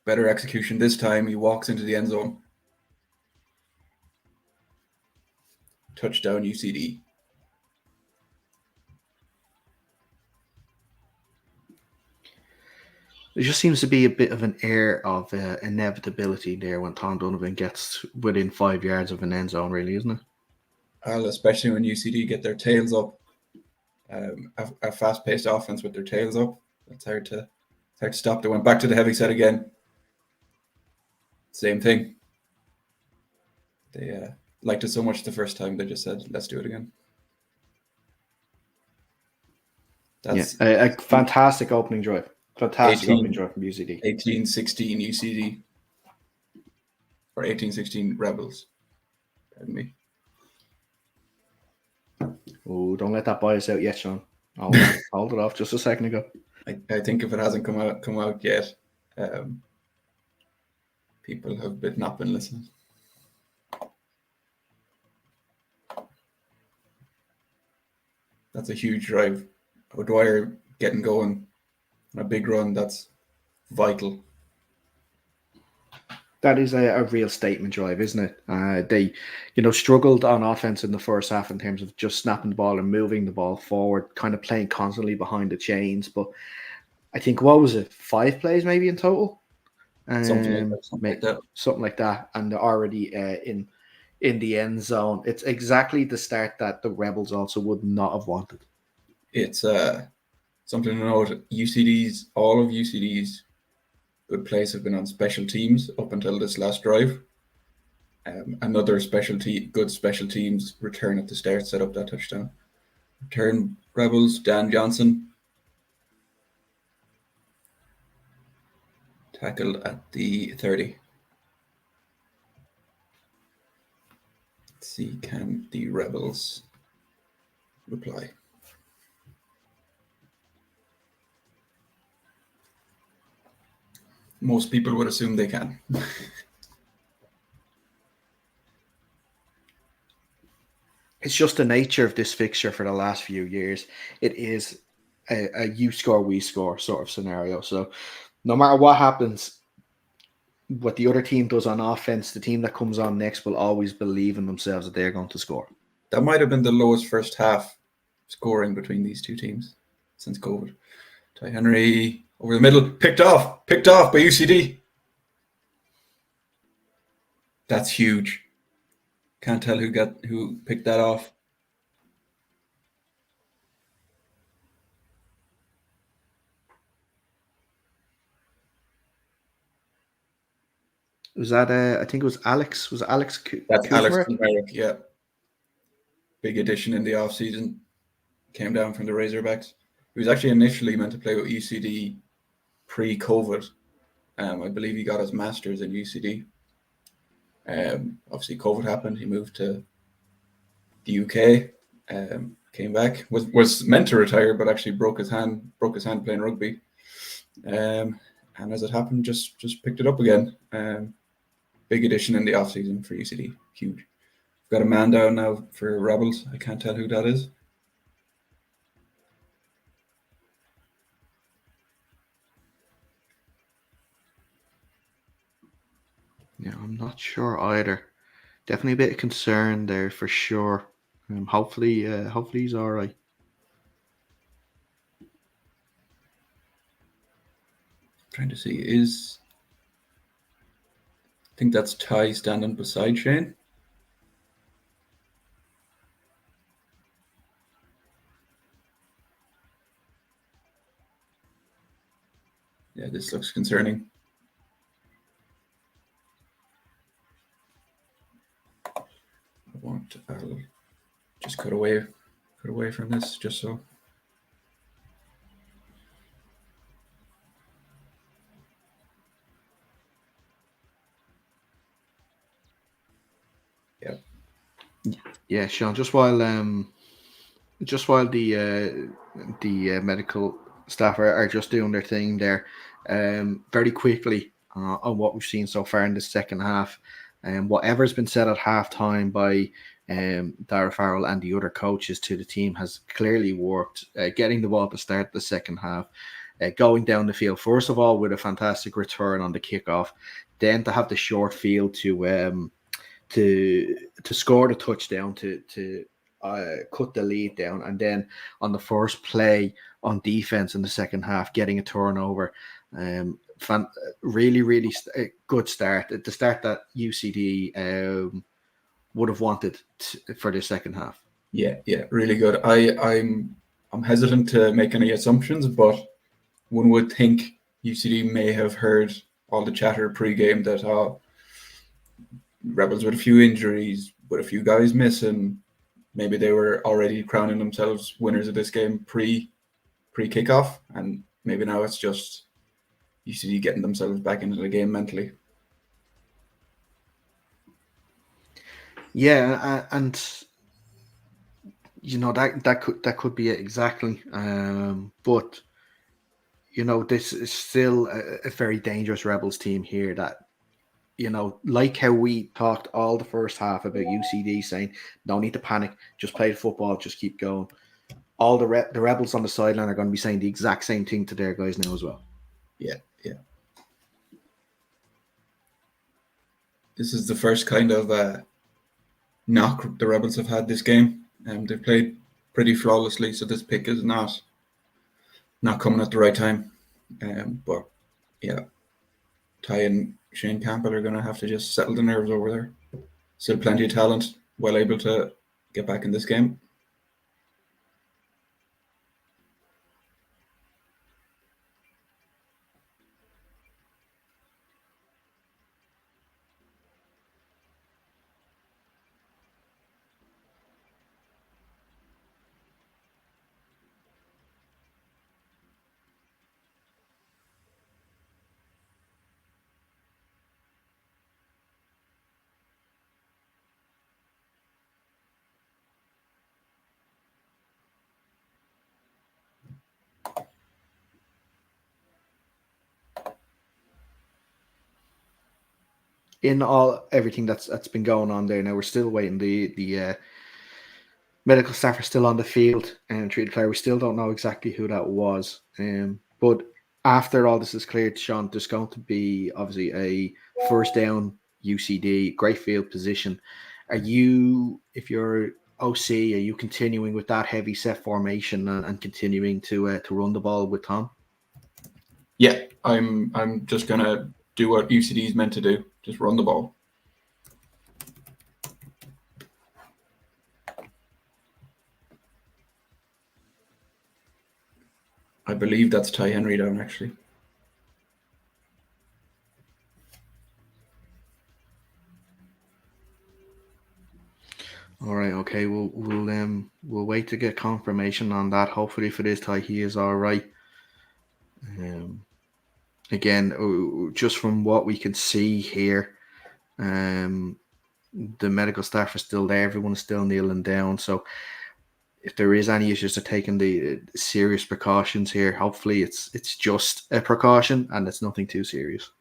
Better execution this time. He walks into the end zone. Touchdown UCD. There just seems to be a bit of an air of inevitability there when Tom Donovan gets within 5 yards of an end zone, really, isn't it? Well, especially when UCD get their tails up. A fast-paced offense with their tails up. It's hard to stop. They went back to the heavy set again. Same thing. They liked it so much the first time, they just said, let's do it again. That's a fantastic opening drive. Fantastic opening drive from UCD. 18-16 UCD. Or 18-16 Rebels. Pardon me. Oh, don't let that bias out yet, Sean. Hold it off just a second ago. I think if it hasn't come out yet, people have not been listening. That's a huge drive. O'Dwyer getting going on a big run. That's vital. That is a real statement drive, isn't it? They, struggled on offense in the first half in terms of just snapping the ball and moving the ball forward, kind of playing constantly behind the chains. But I think, what was it, 5 plays maybe in total? Something like that. And they're already in the end zone. It's exactly the start that the Rebels also would not have wanted. It's something to note. All of UCD's good plays have been on special teams up until this last drive. Another good special teams return at the start set up that touchdown. Return Rebels, Dan Johnson. Tackled at the 30. Let's see, can the Rebels reply? Most people would assume they can. It's just the nature of this fixture for the last few years. It is a you score, we score sort of scenario. So no matter what happens, what the other team does on offense, the team that comes on next will always believe in themselves that they're going to score. That might have been the lowest first half scoring between these two teams since COVID. Ty Henry over the middle, picked off by UCD. That's huge. Can't tell who picked that off. Was that I think it was Alex. Was it Alex? That's Alex Kumaric, yeah. Big addition in the offseason. Came down from the Razorbacks. He was actually initially meant to play with UCD pre-COVID. I believe he got his master's in UCD. Obviously, COVID happened. He moved to the UK. Came back. Was meant to retire, but actually broke his hand playing rugby. And as it happened, just picked it up again. Big addition in the offseason for UCD. Huge. We've got a man down now for Rebels. I can't tell who that is. Yeah, I'm not sure either. Definitely a bit of concern there for sure. Hopefully he's all right. Trying to see, I think that's Ty standing beside Shane. Yeah, this looks concerning. moment. I'll just cut away from this just so. Yeah. Yeah, Sean. Just while the medical staff are just doing their thing there, very quickly on what we've seen so far in the second half, and whatever's been said at halftime by Dara Farrell and the other coaches to the team has clearly worked. Getting the ball to start the second half, going down the field first of all with a fantastic return on the kickoff, then to have the short field to score the touchdown to cut the lead down, and then on the first play on defense in the second half, getting a turnover. Really good start. The start that UCD would have wanted for the second half. Yeah, really good. I'm hesitant to make any assumptions, but one would think UCD may have heard all the chatter pre-game that Rebels with a few injuries, with a few guys missing. Maybe they were already crowning themselves winners of this game pre kickoff, and maybe now it's just UCD getting themselves back into the game mentally. Yeah, and that could be it exactly. But this is still a very dangerous Rebels team here that, like how we talked all the first half about UCD saying, no need to panic, just play the football, just keep going. All the Rebels on the sideline are going to be saying the exact same thing to their guys now as well. Yeah. This is the first kind of knock the Rebels have had this game. They've played pretty flawlessly, so this pick is not coming at the right time. But yeah, Ty and Shane Campbell are going to have to just settle the nerves over there. Still plenty of talent, well able to get back in this game. In everything that's been going on there, now we're still waiting. The medical staff are still on the field and treated player. We still don't know exactly who that was. But after all this is cleared, Sean, there's going to be obviously a first down UCD, great field position. If you're OC, are you continuing with that heavy set formation and continuing to run the ball with Tom? Yeah, I'm just gonna do what UCD is meant to do, just run the ball. I believe that's Ty Henry down actually. All right, okay. We'll wait to get confirmation on that. Hopefully, if it is Ty, he is all right. Again, just from what we can see here, the medical staff are still there. Everyone is still kneeling down. So, if there is any issues, they're taking the serious precautions here. Hopefully, it's just a precaution and it's nothing too serious.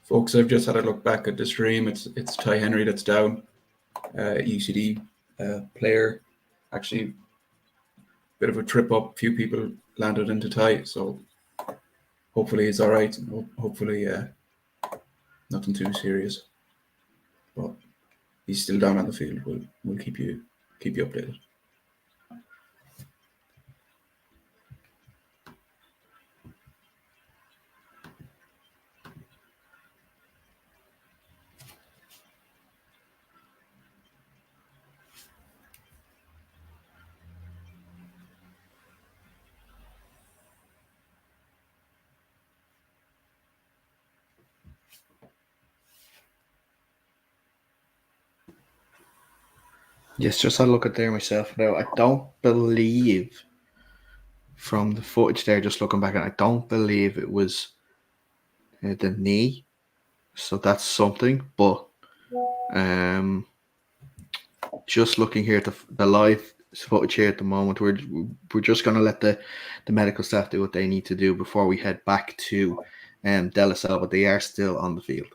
Folks, I've just had a look back at the stream. It's Ty Henry that's down, UCD player. Actually, bit of a trip up. Few people landed into Ty, so hopefully it's all right. Hopefully nothing too serious. But he's still down on the field. We'll keep you updated. Yes, just had a look at there myself now. I don't believe from the footage there, just looking back, I don't believe it was the knee. So that's something. But just looking here at the live footage here at the moment, we're just going to let the medical staff do what they need to do before we head back to Delasel, but they are still on the field.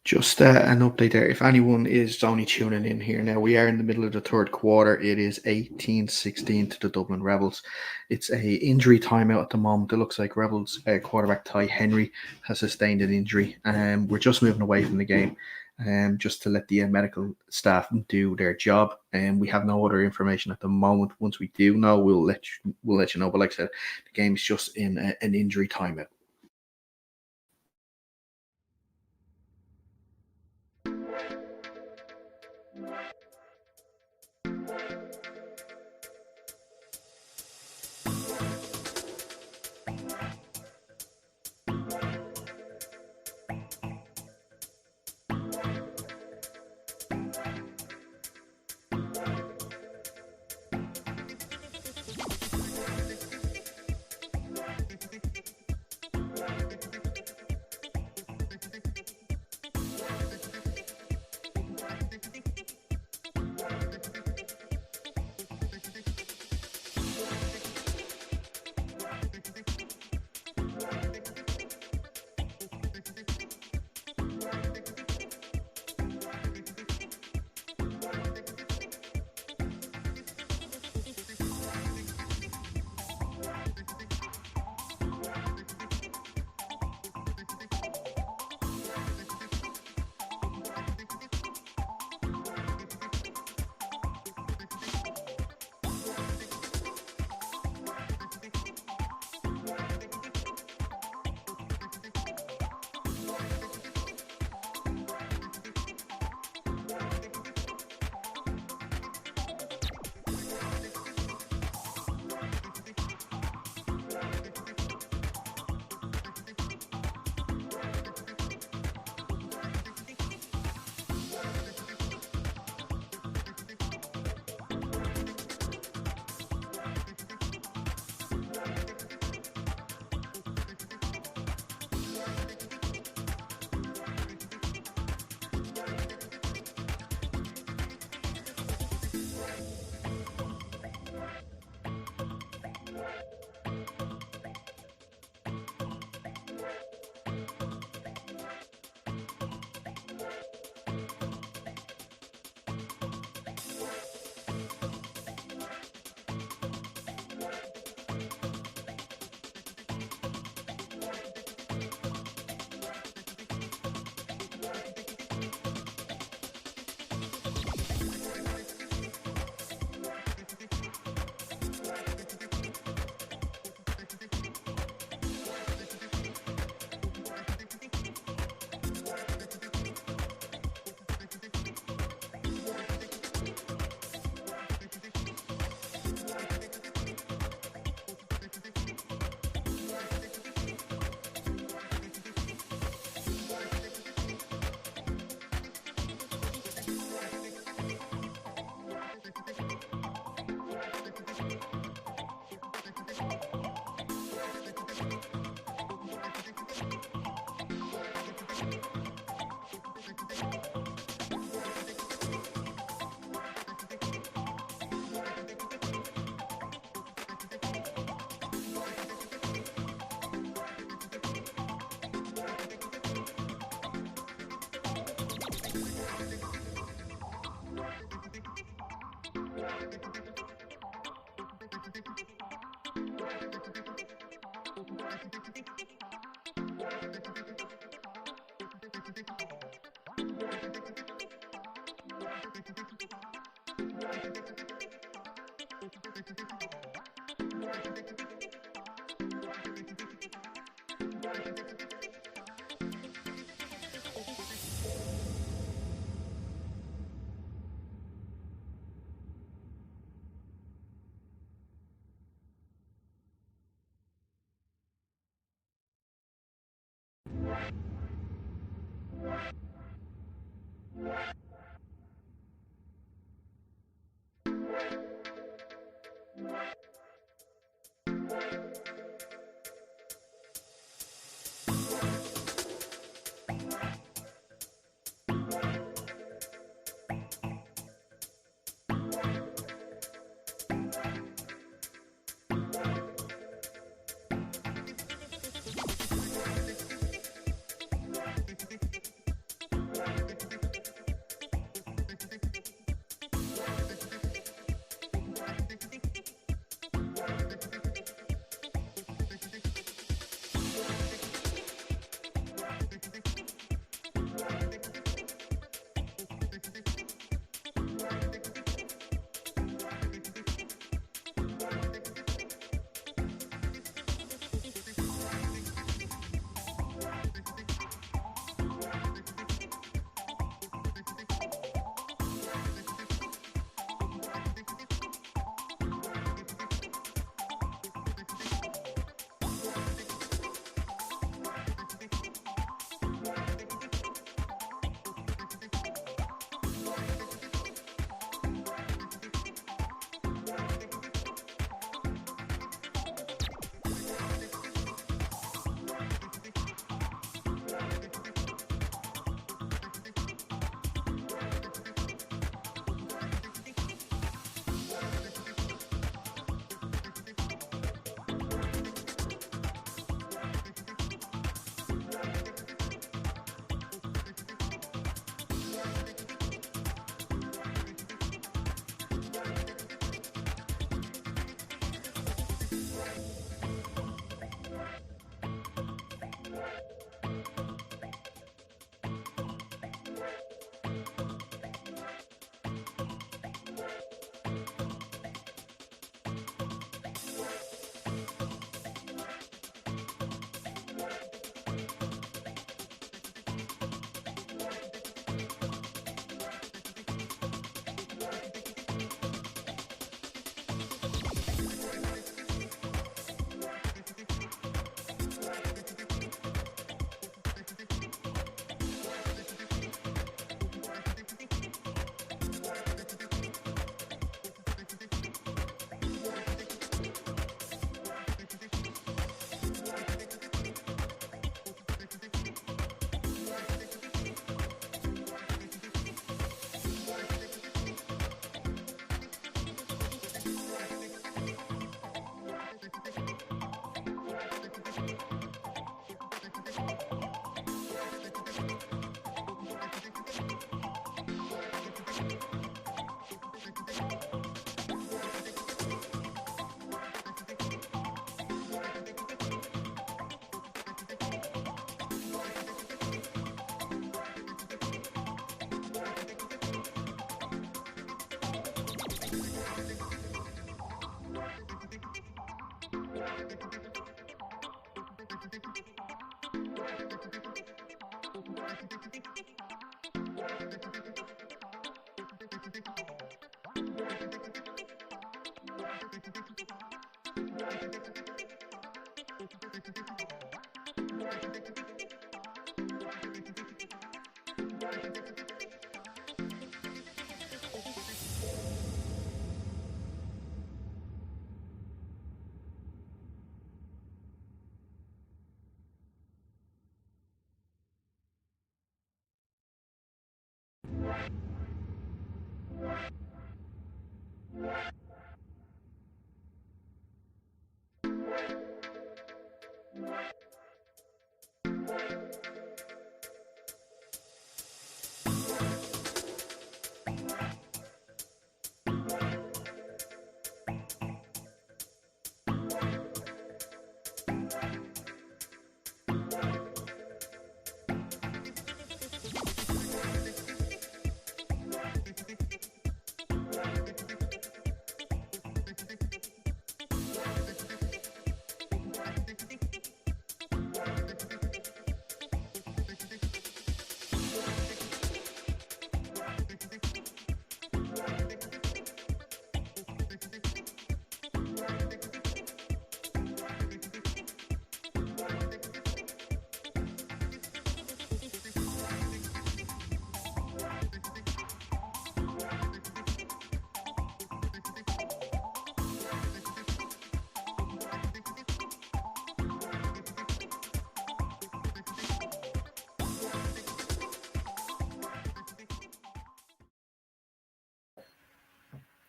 Just an update there. If anyone is only tuning in here now, we are in the middle of the third quarter. It is 18-16 to the Dublin Rebels. It's a injury timeout at the moment. It looks like Rebels quarterback Ty Henry has sustained an injury. We're just moving away from the game, just to let the medical staff do their job. And we have no other information at the moment. Once we do know, we'll let you know. But like I said, the game is just in an injury timeout.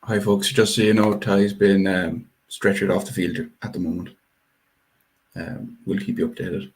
Hi, folks. Just so you know, Ty's been stretchered off the field at the moment. We'll keep you updated.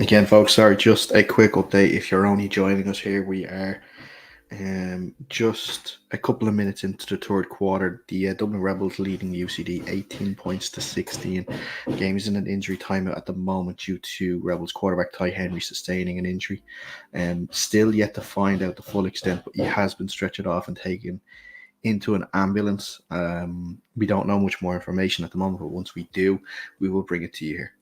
Again, folks, sorry, just a quick update. If you're only joining us here, we are just a couple of minutes into the third quarter. The Dublin Rebels leading UCD 18 points to 16. The game is in an injury timeout at the moment due to Rebels quarterback Ty Henry sustaining an injury. Still yet to find out the full extent, but he has been stretched off and taken into an ambulance. We don't know much more information at the moment, but once we do, we will bring it to you here.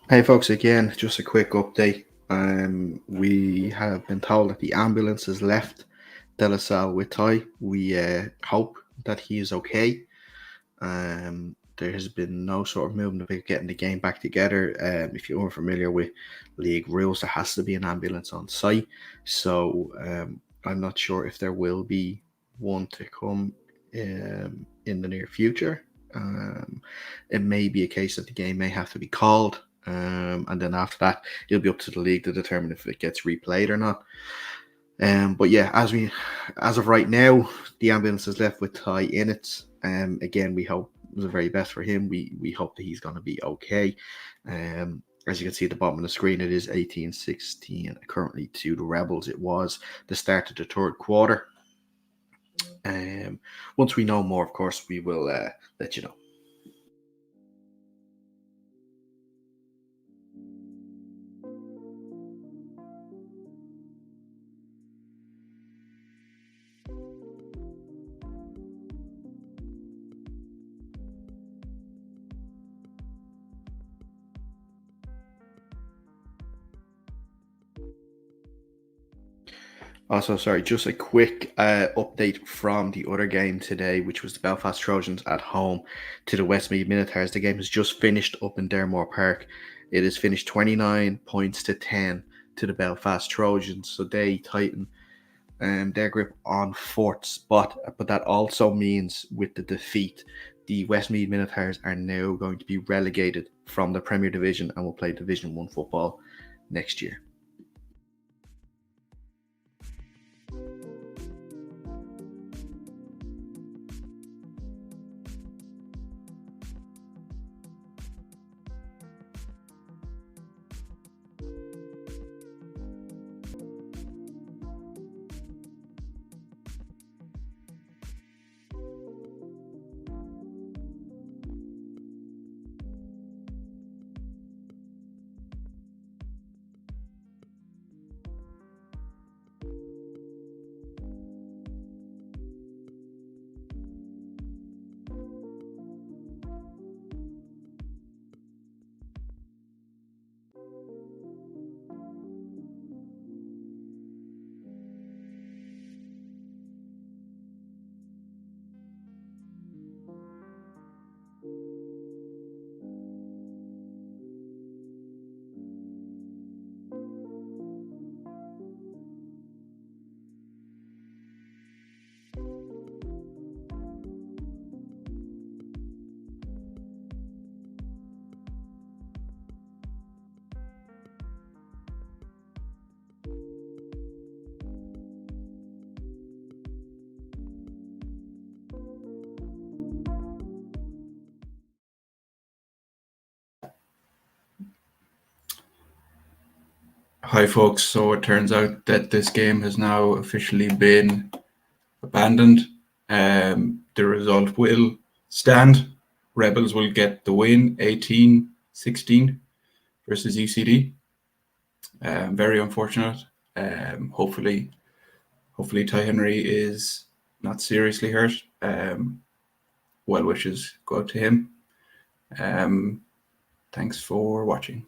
Hey folks, again, just a quick update. We have been told that the ambulance has left De La Salle with Ty. We hope that he is okay. There has been no sort of movement of getting the game back together. If you aren't familiar with league rules, there has to be an ambulance on site. So I'm not sure if there will be one to come in the near future. It may be a case that the game may have to be called, and then after that, it'll be up to the league to determine if it gets replayed or not. But yeah, as of right now, the ambulance is left with Ty in it. Again, we hope the very best for him. We hope that he's going to be okay. As you can see at the bottom of the screen, it is 18-16 currently to the Rebels. It was the start of the third quarter. Once we know more, of course, we will let you know. Also, sorry, just a quick update from the other game today, which was the Belfast Trojans at home to the Westmeath Minotaurs. The game has just finished up in Dermore Park. It has finished 29 points to 10 to the Belfast Trojans, so they tighten their grip on fourth spot. But that also means with the defeat, the Westmeath Minotaurs are now going to be relegated from the Premier Division and will play Division 1 football next year. Hi, folks. So it turns out that this game has now officially been abandoned. The result will stand. Rebels will get the win, 18-16 versus UCD. Very unfortunate. Hopefully Ty Henry is not seriously hurt. Well wishes go out to him. Thanks for watching.